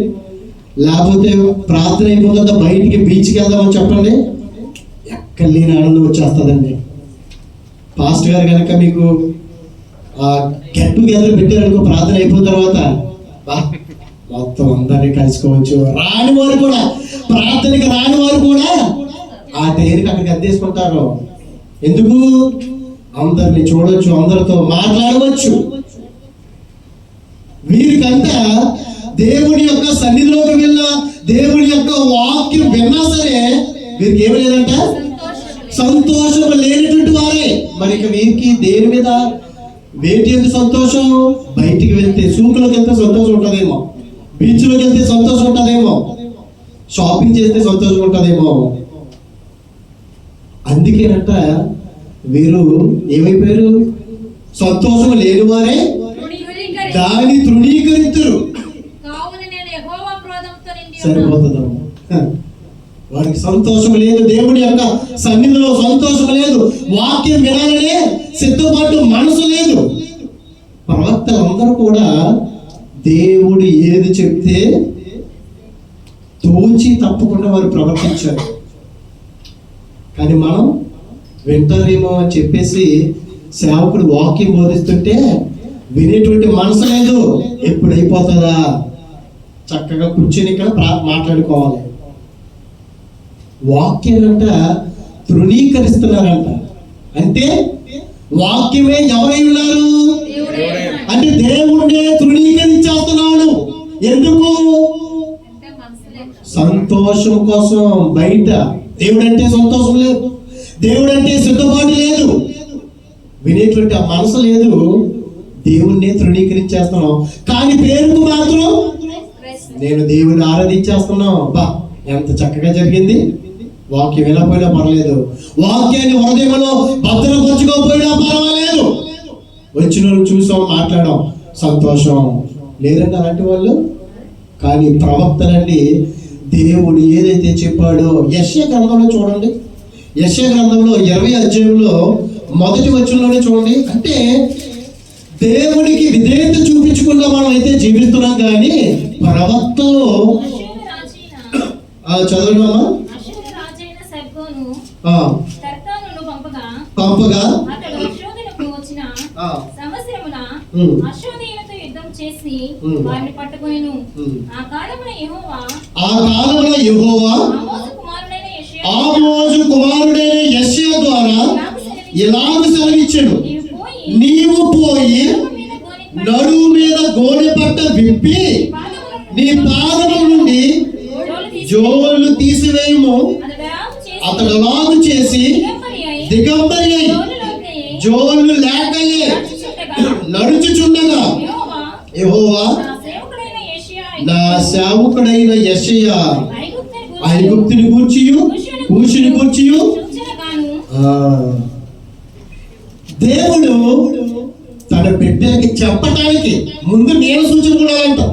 లేకపోతే ప్రార్థన అయిపోతుందా బయటికి బీచ్కి వెళ్దామని చెప్పండి, ఎక్కడ లేని ఆనందం వచ్చేస్తుందండి. పాస్టర్ గారు కనుక మీకు గెట్ టుగెదర్ పెట్టారనుకో, ప్రార్థన అయిపోయిన తర్వాత మొత్తం అందరినీ కలుసుకోవచ్చు. రాని వారు కూడా, ప్రార్థనకి రాని వారు కూడా ఆ టైంకి అక్కడికి అద్దేసుకుంటారు. ఎందుకు? అందరిని చూడవచ్చు, అందరితో మాట్లాడవచ్చు. వీరికంతా దేవుడి యొక్క సన్నిధిలోకి వెళ్ళినా, దేవుడి యొక్క వాక్యం విన్నా సరే వీరికి ఏమి లేదంట, సంతోషం లేనటువంటి వారే. మరి ఇక వీరికి దేని మీద వేటి ఎందుకు సంతోషం? బయటికి వెళ్తే, సూకులోకి వెళ్తే సంతోషం ఉంటుందేమో, బీచ్లోకి వెళ్తే సంతోషం ఉంటుందేమో, షాపింగ్ చేస్తే సంతోషం ఉంటుందేమో. అందుకేనంట వీరు ఏమైపోయారు? సంతోషం లేని వారే దాన్ని తృణీకరించరు. సరిపోతుందమ్మా. వారికి సంతోషం లేదు, దేవుడి యొక్క సన్నిధిలో సంతోషం లేదు, వాక్యం వినాలనే సిద్ధపాటు మనసు లేదు. ప్రవక్తలందరూ కూడా దేవుడు ఏది చెప్తే తోచి తప్పకుండా వారు ప్రవర్తించారు. కానీ మనం వింటారేమో అని చెప్పేసి సేవకుడు వాక్యం బోధిస్తుంటే వినేటువంటి మనసు లేదు. ఎప్పుడు అయిపోతుందా, చక్కగా కూర్చొని ఇక్కడ మాట్లాడుకోవాలి. వాక్యాలంట తృణీకరిస్తున్నారంట. అంటే వాక్యమే ఎవరై ఉన్నారు అంటే దేవుడే తృణీకరించేస్తున్నాడు. ఎందుకు? సంతోషం కోసం. బయట దేవుడంటే సంతోషం లేదు, దేవుడంటే సిద్ధపాటు లేదు, వినేటువంటి ఆ మనసు లేదు. దేవుణ్ణి తృణీకరించేస్తున్నాం. కానీ పేరుకు మాత్రం నేను దేవుని ఆరాధించేస్తున్నాం. అబ్బా ఎంత చక్కగా జరిగింది, వాక్యం వినపోయినా పర్లేదు, వాక్యాన్ని హృదయంలో భద్రపరచుకోకపోయినా పర్వాలేదు, వచ్చిన వాళ్ళు చూసాం, మాట్లాడాం, సంతోషం. లేదండి అలాంటి వాళ్ళు. కానీ ప్రవక్తలండి దేవుడు ఏదైతే చెప్పాడో, యెషయా గ్రంథంలో చూడండి, యెషయా గ్రంథంలో 20వ అధ్యాయంలో మొదటి వచనంలోనే చూడండి. అంటే దేవుడికి విధేయత చూపించకుండా మనం అయితే జీవిస్తున్నాం. కానీ ప్రవక్తలో చదవడమ్మా, పంపగా ఆ కాలమున యెహోవా ఆమోజు కుమారుడైన యెషయా ద్వారా ఇలాగ సెలవిచ్చాడు, నీవు పోయి నడుము మీద గోనె పట్ట విప్పి నీ పాదముల నుండి జోళ్ళు తీసివేయము. అతడు అలాగు చేసి దిగంబరి అయి జోళ్ళు లేకయే నడుచుచుండగా యెహోవా నా సేవకుడైన యెషయా ఐగుప్తుని గూర్చియు కూషుని గూర్చియు దేవుడు తన బిడ్డలకి చెప్పటానికి ముందు నేను సూచన కూడా అంటాం.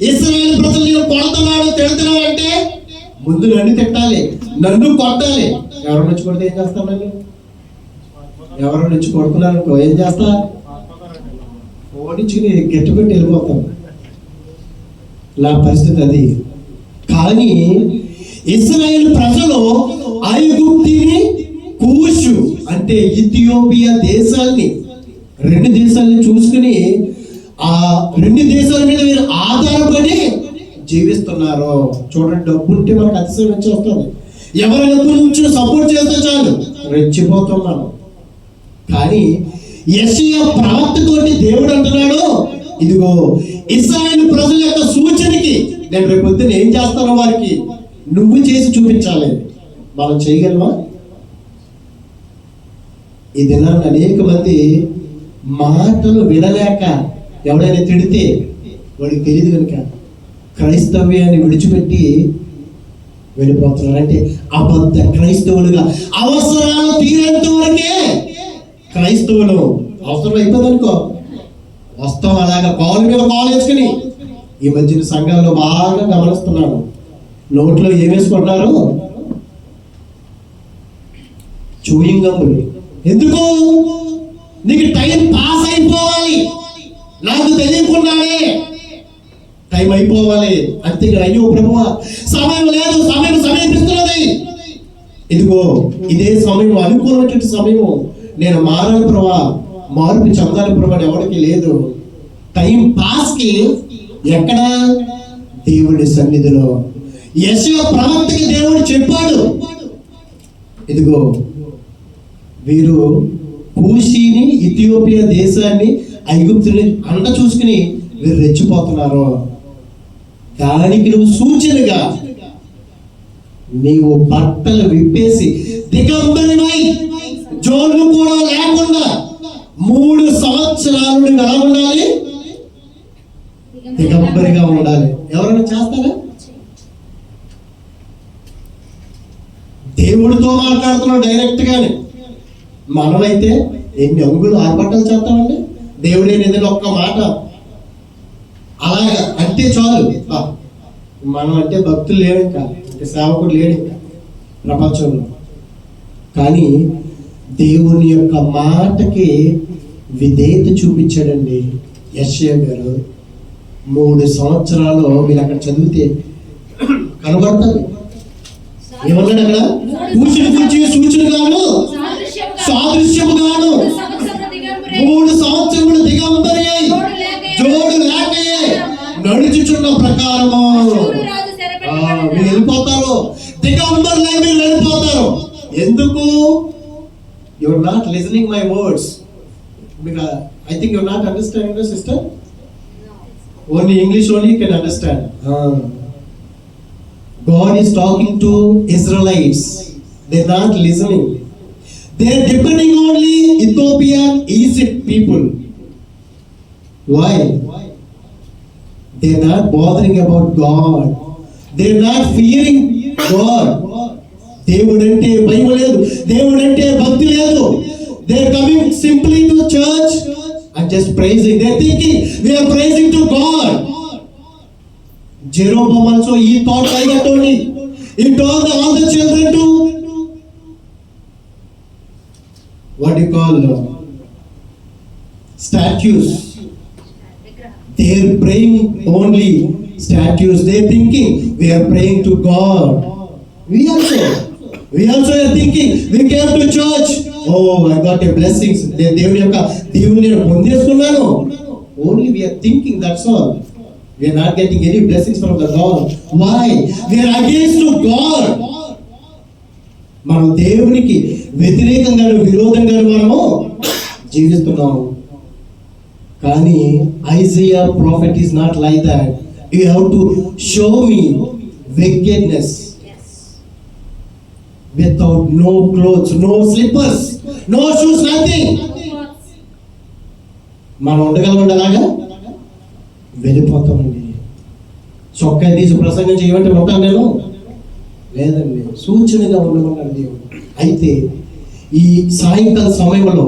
ఇశ్రాయేలు ప్రజలు నేను కొడుతున్నాడు, తిడుతున్నాడు అంటే ముందు నన్ను తిట్టాలి, నన్ను కొట్టాలి. ఎవరి నుంచి కొడితే ఏం చేస్తాను? నేను ఎవరి నుంచి కొడుతున్నాను ఏం చేస్తా? ఓడించుకుని గట్టి పెట్టి వెళ్ళిపోతాను. నా పరిస్థితి అది. కానీ ఇశ్రాయేలు ప్రజలు ఐగుప్తిని, కూషు అంటే ఇథియోపియా దేశాన్ని, 2 దేశాలని చూసుకుని ఆ 2 దేశాల మీద మీరు ఆధారపడి జీవిస్తున్నారు. చూడండి, డబ్బు ఉంటే మనకు అతిశయం వచ్చేస్తుంది. ఎవరైనా కొంచెం సపోర్ట్ చేస్తే చాలు రెచ్చిపోతాం మనం. కానీ యెషయా ప్రవక్తతోటి దేవుడు అంటున్నాడు, ఇదిగో ఇశ్రాయేలు ప్రజల యొక్క సూచనకి నేను రేపు పొద్దున ఏం చేస్తానో వారికి నువ్వు చేసి చూపించాలి. మనం చేయగలమా? ఈ దినాన్ని అనేక మంది మాటలు వినలేక ఎవడైనా తిడితే వాడికి తెలియదు కనుక క్రైస్తవ్యాన్ని విడిచిపెట్టి వెళ్ళిపోతున్నారు. అంటే అబద్ధ క్రైస్తవులుగా అవసరాలు తీరేంత వరకే క్రైస్తవులు. అవసరం అయిపోతుంది అనుకో, వస్తాం అలాగా కాలు మీద కాలు వేసుకుని. ఈ మధ్యన సంఘాల్లో బాగా గమనిస్తున్నాను, నోట్లో ఏమేసుకుంటున్నారు? చూయింగ్ గమ్ములు. ఎందుకు? నీకు టైం పాస్ అయిపోవాలి, నాకు తెలియకుండానే టైం అయిపోవాలి. అంతేగా, అయ్యో ప్రభువా సమయం లేదు, సమయం సమీపిస్తున్నది, ఇదిగో ఇదే సమయం, అనుకూలమైనటువంటి సమయం, నేను మారాలి ప్రభా, మార్పు చెందాలి ప్రభా అని ఎవరికి లేదు. టైం పాస్ కి ఎక్కడ? దేవుడి సన్నిధిలో. యెషయా ప్రవక్తకి దేవుడు చెప్పాడు, ఇదిగో వీరు కూషీని, ఇథియోపియా దేశాన్ని, ఐగుప్తుని అంట చూసుకుని వీరు రెచ్చిపోతున్నారు. దానికి నువ్వు సూచనగా నీవు బట్టలు విప్పేసి దిగంబరివై జోలు కూడా లేకుండా 3 సంవత్సరాలు నువ్వు ఎలా ఉండాలి? దిగంబరిగా ఉండాలి. ఎవరైనా చేస్తారా? దేవుడితో మాట్లాడుతున్నాం డైరెక్ట్ గానే. మనమైతే ఎన్ని అంగులు ఆర్భాటాలు చేస్తామండి. దేవుడే ఏదైనా ఒక్క మాట అలాగా అంటే చాలు. మనం అంటే భక్తులు లేడు, ఇంకా అంటే సేవకుడు లేడు ఇంకా ప్రపంచంలో. కానీ దేవుని యొక్క మాటకి విధేయత చూపించాడండి యెషయా గారు. 3 సంవత్సరాలు మీరు అక్కడ చదివితే కనబడుతుంది. ఏమన్నాడు అక్కడ? పూచి సూచనగాను సాదృశ్యముగాను 3 సంవత్సరములు దిగంబరి అయి జోడు లేకయే నడుచుచున్న ప్రకారము మీరు వెళ్ళిపోతారు. దిగంబరులై మీరు వెళ్ళిపోతారు. ఎందుకు? You are not listening my words. Because I think you are not understanding the sister. Only English only you can understand. God is talking to Israelites. They are not listening. They are depending only Ethiopian, Egypt people. Why? They are not bothering about God. They are not fearing God. దేవుడంటే భయం లేదు, దేవుడంటే భక్తి లేదు. They are coming simply to church and just praising. They are thinking we are praising to God. Jeroboam also he thought like that only. He told all the children to what do you call statues. They are praying only statues. They are thinking we are praying to God. We also are thinking we came to church. Oh, I got a blessings. దేవుని యొక్క దీవుని నేను పొందేసుకున్నాను. Only we are thinking, that's all. We are not getting any blessings from the Lord. Why? We are against to God. మనం దేవునికి వ్యతిరేకంగా విరోధంగా మనము జీవిస్తున్నాము. కానీ Isaiah prophet is not like that. You have to show me wickedness. Without no clothes, no slippers, no shoes, nothing. మనం ఉండగలమండి అలాగా? వెళ్ళిపోతామండి. చొక్కా తీసి ప్రసంగం చేయమంటే ఉంటాను నేను? లేదండి, సూచనగా ఉండమన్నాడు దేవుడు. అయితే ఈ సాయంకాల సమయంలో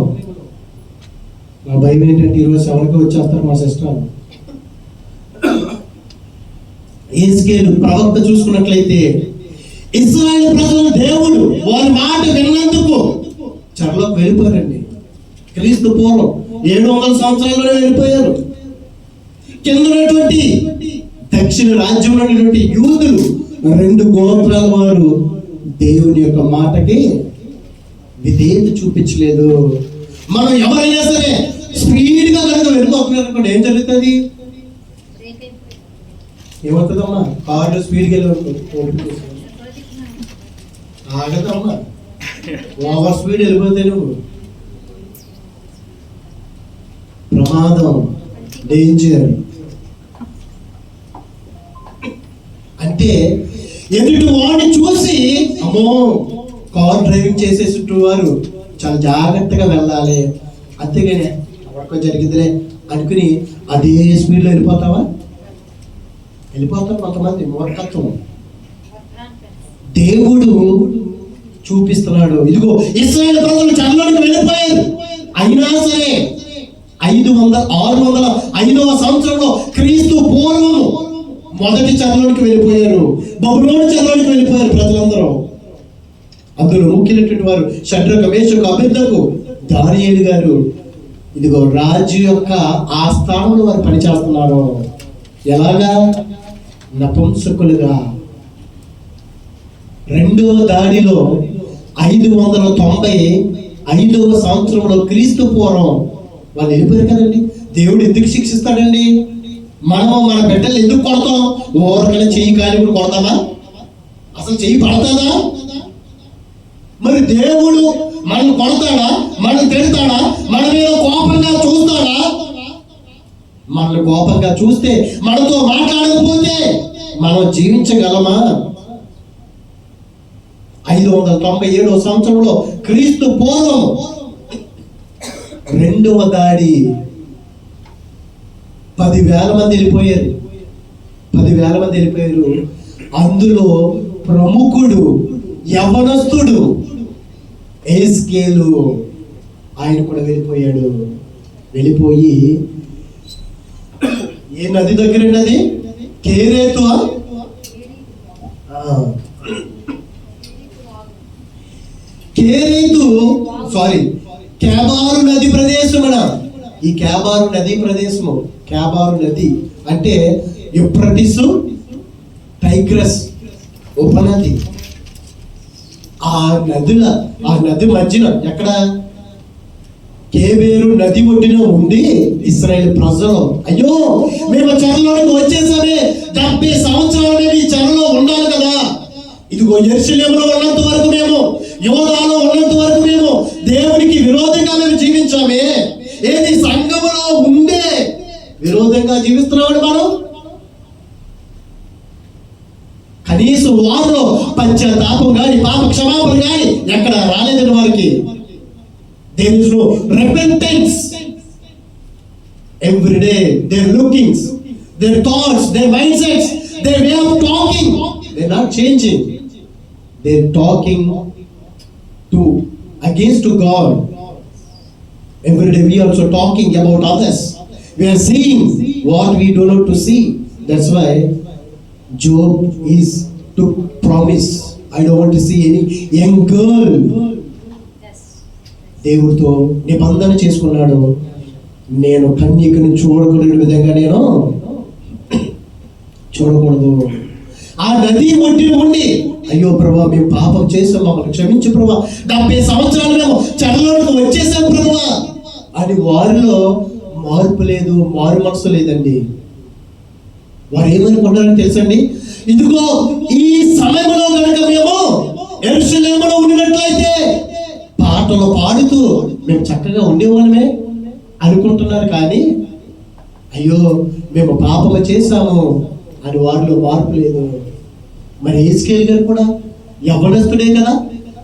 నా భయం ఏంటంటే ఈరోజు 7కి వచ్చేస్తారు మా సిస్టర్. యేస్కేలు ప్రవక్త చూసుకున్నట్లయితే ఇశ్రాయేలు ప్రజలు దేవుడు వారి మాట విన్నందుకు చెరలోకి వెళ్ళిపోయారండి. క్రీస్తు పూర్వం 700 సంవత్సరాల్లోనే వెళ్ళిపోయారు. కింద ఉన్నటువంటి దక్షిణ రాజ్యంలో ఉన్నటువంటి యూదులు 2 గోత్రాల వారు దేవుని యొక్క మాటకి విధేయత చూపించలేదు. మనం ఎవరైనా సరే స్పీడ్గా కనుక వెళ్ళిపోతున్నారు అనుకోండి, ఏం జరుగుతుంది? ఏమవుతుందమ్మా? కారులో స్పీడ్గా వెళ్ళి ఆగదమ్మా. ఓవర్ స్పీడ్ వెళ్ళిపోతే నువ్వు ప్రమాదం, డేంజర్. అంటే ఎదుటి వాడిని చూసి అమ్మో కార్ డ్రైవింగ్ చేసేటట్టు వారు చాలా జాగ్రత్తగా వెళ్ళాలి, అంతేగాని ఎవరికో జరిగిందిలే అనుకుని అదే స్పీడ్లో వెళ్ళిపోతావా? వెళ్ళిపోతారు కొంతమంది. మూర్ఖత్వం. దేవుడు చూపిస్తున్నాడు. ఇదిగో ఇశ్రాయేలు ప్రజలు చెరలోకి వెళ్ళిపోయారు. అయినా సరే 605వ సంవత్సరంలో క్రీస్తు పూర్వము మొదటి చెరలోకి వెళ్ళిపోయారు. బబులోను చెరలోకి వెళ్ళిపోయారు ప్రజలందరూ. అందులో ముఖ్యమైనటువంటి వారు షడ్రక, మేషకు, అబేద్నెగో, దానియేలు గారు. ఇదిగో రాజు యొక్క ఆ స్థానంలో వారు పనిచేస్తున్నారు. ఎలాగా? నపుంసకులుగా. 2వ దాడిలో 595వ సంవత్సరంలో క్రీస్తు పూర్వం వాళ్ళు వెళ్ళిపోయారు కదండి. దేవుడు ఎందుకు శిక్షిస్తాడండి? మనము మన బిడ్డలు ఎందుకు కొడతాం? ఓరకనే చెయ్యి కాలి కూడా కొడతామా? అసలు చెయ్యి పడతాదా? మరి దేవుడు మనం కొడతాడా? మనం తిడతాడా? మన మీద కోపంగా చూస్తాడా? మనల్ని కోపంగా చూస్తే, మనతో మాట్లాడకపోతే మనం జీవించగలమా? 597 సంవత్సరంలో క్రీస్తు పూర్వం రెండవ దాడి 10,000 మంది వెళ్ళిపోయారు. 10,000 మంది వెళ్ళిపోయారు. అందులో ప్రముఖుడు యవనస్తుడు ఎహెజ్కేలు, ఆయన కూడా వెళ్ళిపోయాడు. వెళ్ళిపోయి ఏ నది దగ్గర ఉన్నది? కేరేతు, కేబారు నది ప్రదేశమున. ఈ కేబారు నది ప్రదేశము, కేబారు నది అంటే యూఫ్రటీస్ టైగ్రస్ ఉపనది. ఆ నది మధ్యన ఎక్కడ? కేబేరు నది ఒడ్డున ఉండి ఇశ్రాయేలు ప్రజలు, అయ్యో మేము చెరలోకి వచ్చేసరే, 70 సంవత్సరాలు మేము ఈ చెరలో ఉండాలి కదా, ఇదిగో యెరూషలేములో ఉన్నంత వరకు మేము, యోధాలో ఉన్నంత వరకు మేము దేవునికి విరోధంగా మేము జీవించామే. ఏది సంఘములో ఉండే విరోధంగా జీవిస్తున్నామని మనం కనీసం వారిలో పశ్చాత్తాపం కానీ పాప క్షమాపణ కానీ ఎక్కడ రాలేదని వారికి. There is no repentance. Every day their lookings, their thoughts, their mindsets, their way of talking, they're not changing. They're talking against God. Every day we are also talking about others. We are seeing what we do not to see. That's why Job took promise. I don't want to see any young girl. దేవుడితో నిబంధన చేసుకున్నాడు. నేను కన్యకను చూడకూడని విధంగా నేను చూడకూడదు. ఆ నది ఒడ్డున ఉండి, అయ్యో ప్రభా మేము పాపం చేసాం, మమ్మల్ని క్షమించు ప్రభా, 70 సంవత్సరాలు మేము చెరలోకి వచ్చేసాం ప్రభా అని వారిలో మార్పు లేదు, మారు మనసు లేదండి. వారు ఏమనుకుంటారని తెలుసండి? ఇదిగో ఈ సమయంలో కనుక మేము యెరూషలేములో ఉండినట్లయితే పాటలు పాడుతూ మేము చక్కగా ఉండేవాళ్ళమే అనుకుంటున్నారు. కానీ అయ్యో మేము పాపము చేశాము అని వారిలో మార్పు లేదు. మరి ఎహెజ్కేలు గారు కూడా యవ్వనస్తుడే కదా,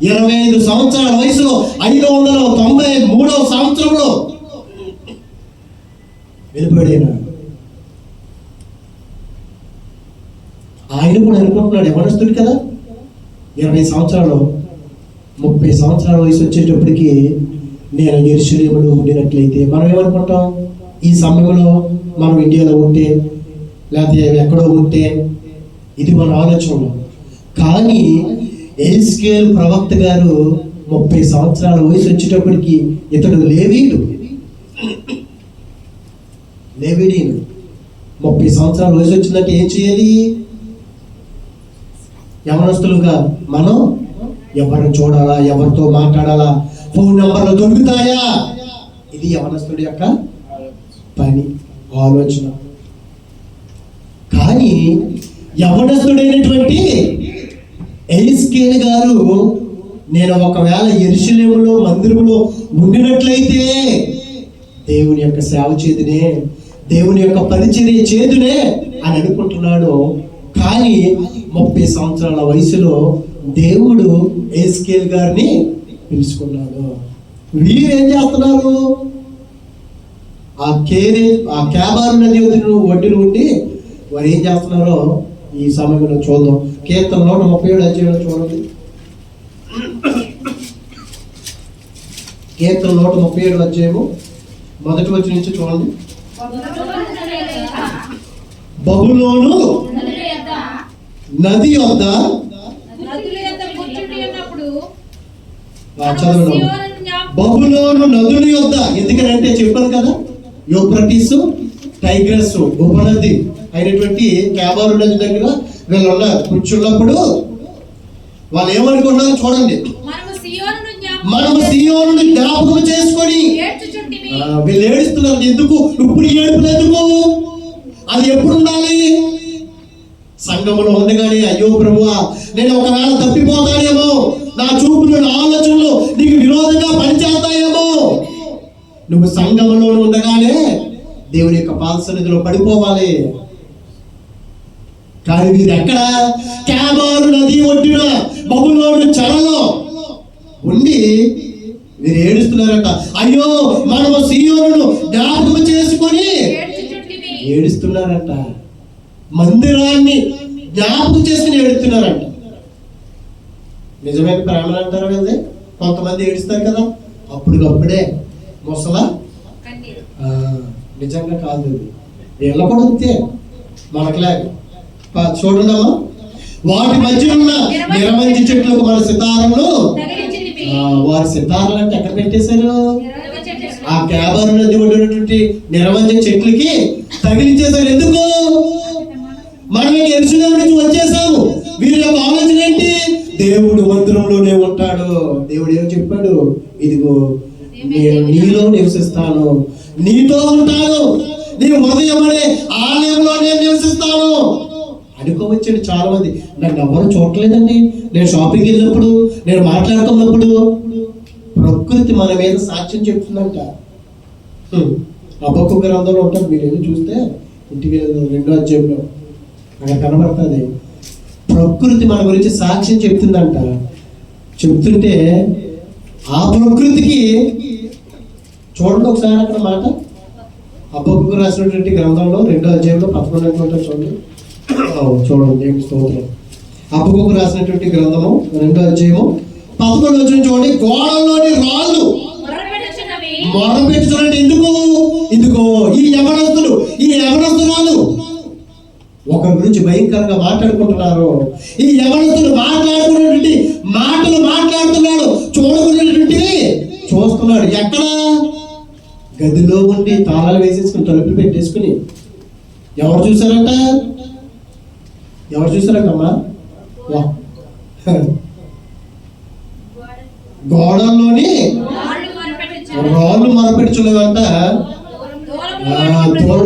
25 సంవత్సరాల వయసులో 593వ సంవత్సరంలో వెళ్ళిపోయాడు. ఆయన కూడా అనుకుంటున్నాడు యవ్వనస్తుడు కదా, 20 సంవత్సరాలు 30 సంవత్సరాల వయసు వచ్చేటప్పటికి నేను యెరూషలేములో ఉండినట్లయితే మనం ఏమనుకుంటాం? ఈ సమయంలో మనం ఇండియాలో ఉంటే లేకపోతే ఎక్కడో ఉంటే, ఇది మన ఆలోచనలో. కానీ ఎహెజ్కేలు ప్రవక్త గారు 30 సంవత్సరాల వయసు వచ్చేటప్పటికి ఇతడు లేవీయుడు 30 సంవత్సరాల వయసు వచ్చిందంటే ఏం చేయాలి? యవనస్తులుగా మనం ఎవరిని చూడాలా, ఎవరితో మాట్లాడాలా, ఫోన్ నెంబర్లు దొరుకుతాయా? ఇది యవనస్తుడి యొక్క పని, ఆలోచన. కానీ యవనస్తుడైనటువంటి ఎహెజ్కేలు గారు, నేను ఒకవేళ యెరూషలేములో మందిరంలో ఉండినట్లయితే దేవుని యొక్క సేవ చేదునే, దేవుని యొక్క పరిచర్య చేదునే అని అనుకుంటున్నాడు. కానీ 30 సంవత్సరాల వయసులో దేవుడు ఎహెజ్కేలు గారిని పిలుచుకున్నాడు. వీరు ఏం చేస్తున్నారు? ఆ కేబారు నది ఒడ్డున ఉండి వారు ఏం చేస్తున్నారో ఈ సమయంలో చూద్దాం. కీర్తన 137 అధ్యాయంలో చూడండి. కీర్తన 137 అధ్యాయము మొదటి వచనం నుంచి చూడండి. బబులోను నది యొద్ద చదవడం. బబులోను నదుల యొద్ద, ఎందుకంటే చెప్పాను కదా, యూఫ్రటీస్ టైగ్రస్ ఉపనది అయినటువంటి కేబారు నది దగ్గర వీళ్ళు ఉన్నారు. కూర్చున్నప్పుడు వాళ్ళు ఏమనుకున్నారు చూడండి, మనము సియోనును జ్ఞాపకం చేసుకొని వీళ్ళు ఏడుస్తున్నారు. ఎందుకు ఇప్పుడు ఏడుపులు? ఎందుకు? అది ఎప్పుడు ఉండాలి? సంఘములో ఉండగానే, అయ్యో ప్రభువా నేను ఒకవేళ తప్పిపోతానేమో, నా చూపులు నా ఆలోచనలు నీకు విరోధంగా పనిచేస్తాయేమో. నువ్వు సంఘములో ఉండగానే దేవుని యొక్క పాద సన్నిధిలో పడిపోవాలి. కానీ మీరు ఎక్కడ క్యాబారు నది ఒడ్డున బబులోను చెరలో ఉండి మీరు ఏడుస్తున్నారంట. అయ్యో మనము సీయోనును జ్ఞాపకం చేసుకొని ఏడుస్తున్నారంట. మందిరాన్ని జ్ఞాపకం చేసుకుని ఏడుస్తున్నారంట. నిజమైన ప్రేమ అంటారు కదా, కొంతమంది ఏడుస్తారు కదా అప్పుడే ముసలా నిజంగా కాదు. వీళ్ళ కూడా అంతే మనకులాగా. చూడదామా, వాటి మధ్య ఉన్న నిరమంజి చెట్లకు మన సితారంలో వారి సితారాలు అంటే ఎక్కడ పెట్టేశారు? ఆ క్యాబారు నది ఉన్నటువంటి నిరమంజ చెట్లకి తగిలించేశారు. ఎందుకు? మనం ఎరుసలేము నుంచి వచ్చేసాము. వీరి యొక్క ఆలోచన ఏంటి? దేవుడు మందిరంలోనే ఉంటాడు. దేవుడు ఏం చెప్పాడు? ఇదిగో నేను నీలో నివసిస్తాను, నీతో ఉంటాను, నీ హృదయం అనే ఆలయంలో నేను నివసిస్తాను అనుకోవచ్చండి. చాలా మంది నన్ను ఎవరు చూడలేదండి, నేను షాపింగ్కి వెళ్ళినప్పుడు, నేను మాట్లాడుతున్నప్పుడు ప్రకృతి మన మీద సాక్ష్యం చెప్తుందంట. హబక్కూకు గ్రంథంలో ఉంటుంది, మీరు ఏదో చూస్తే ఇంటికి 2వ అధ్యాయంలో అక్కడ కనబడుతుంది. ప్రకృతి మన గురించి సాక్ష్యం చెప్తుందంట. చెప్తుంటే ఆ ప్రకృతికి చూడండి ఒకసారి అక్కడ మాట. హబక్కూకు రాసినటువంటి గ్రంథంలో 2వ అధ్యాయంలో 11 ఉంటుంది చూడండి. దేవుని స్తోత్రం. హబక్కూకు రాసినటువంటి గ్రంథము 2వ అధ్యాయము 11 వచ్చిన చూడండి. గోడల్లోని రాళ్ళు మొరపెట్టుచున్నట్టు. ఎందుకు? ఇదిగో ఈ యవనస్తురాలు ఒకరి గురించి భయంకరంగా మాట్లాడుకుంటున్నారు. ఈ యవనస్తులు మాట్లాడుకునేటువంటి మాటలు మాట్లాడుతున్నాడు, చూడకునేటువంటివి చూస్తున్నాడు. ఎక్కడ? గదిలో ఉండి తాళాలు వేసేసుకుని తలుపులు పెట్టేసుకుని. ఎవరు చూసారంటమ్మా? గోడల్లోని రాళ్ళు మొరపెట్టుచున్నదంట.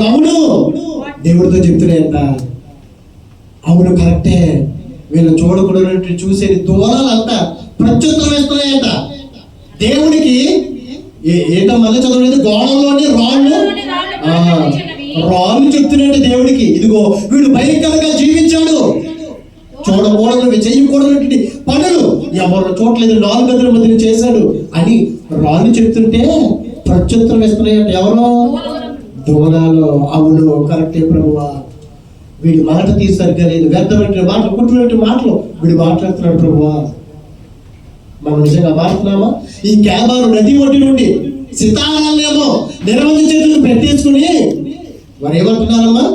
అవును, దేవుడితో చెప్తున్నాయంట. అవును కరెక్టే, వీళ్ళు చూడకూడదు చూసేది దూరాలంట ప్రత్యుత్తరం వేస్తున్నాయంట. దేవుడికి ఏంటో మళ్ళీ చదవలేదు. గోడల్లోని రాళ్ళు చెప్తున్నాయంట దేవుడికి. ఇదిగో వీడు భయంకరంగా జీవించాడు, చూడకూడదు చేయకూడదు పనులు ఎవరు చూడలేదు, 4 గదుల మధ్యన చేశాడు అని రాళ్ళు చెప్తుంటే ప్రత్యుత్తరం వేస్తున్నాయంట. ఎవరో దూరాలు. అవును కరెక్టే ప్రభువా, వీడి మాట తీసి సరిగ్గా లేదు, వ్యర్థమైన మాటలు, కుట్టినటువంటి మాటలు వీడు మాట్లాడుతున్నాడు ప్రభువా. మనం నిజంగా మాట్లాడుతున్నామా? ఈ క్యాబారు నది ఒడ్డు నుండి సితారాలేమో నిరవంజ చెట్లు పెట్టేసుకుని వారు ఏమంటున్నారమ్మా?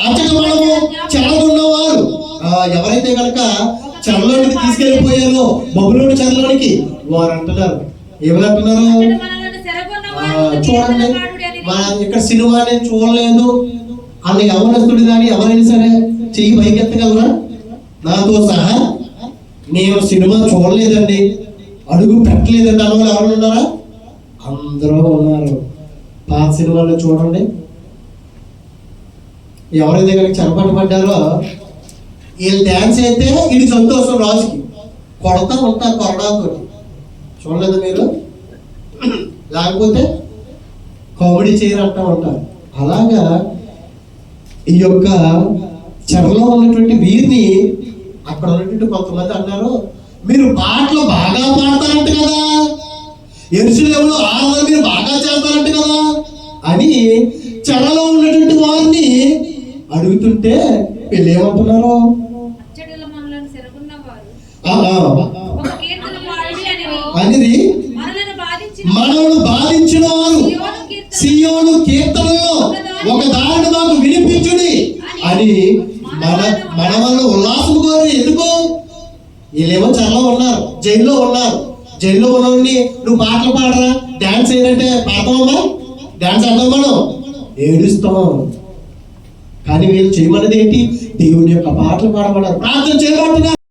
అచ్చట మనము చెరలున్నవారు ఎవరైతే కనుక చెరలోనికి తీసుకెళ్ళిపోయారో బబులోని చెరలోనికి వారు అంటున్నారు. ఏమనంటున్నారు? చూడండి, ఇక్కడ సినిమా నేను చూడలేదు అన్న యవనస్తుడు కానీ ఎవరైనా సరే చెయ్యి పైకెత్తగలరా? నాతో సహా నేను సినిమా చూడలేదండి, అడుగు పెట్టలేదండి అన్న వాళ్ళు ఎవరు ఉన్నారా? అందరూ ఉన్నారు. పాత సినిమాలో చూడండి, ఎవరైతే కనుక చెరపట్టు పడ్డారో వీళ్ళు డ్యాన్స్ అయితే ఇది సంతోషం, రాజుకి కొడతా ఉంటారు కొరడాతో. చూడలేదు మీరు? లేకపోతే కామెడీ చేయరు అంటూ ఉంటారు. అలాగా ఈ యొక్క చెరలో ఉన్నటువంటి వీరిని అక్కడ ఉన్నటువంటి కొంతమంది అన్నారు, మీరు పాటలు బాగా పాడతారంట కదా, యెరూషలేములో ఆరాధన మీరు బాగా చేస్తారంట కదా అని చెరలో ఉన్నటువంటి వారిని అడుగుతుంటే వీళ్ళు ఏమంటున్నారు? అనేది మనల్ని బాధించిన వారు సియోను కీర్తనలో ఒక దారిని మాకు వినిపించుడి అని మన వల్ల ఉల్లాసం కోరి. ఎందుకు? వీళ్ళేమో చెరలో ఉన్నారు, జైల్లో ఉన్నారు. జైల్లో ఉన్నవాడిని నువ్వు పాటలు పాడరా, డాన్స్ ఏంటంటే పాడతామమ్మా, డాన్స్ ఆడతాం, మనం ఏడుస్తాం. కానీ వీళ్ళు చేయమన్నది ఏంటి? దేవుని యొక్క పాటలు పాడమన్నారు, ప్రార్థన చేయమంటున్నారు.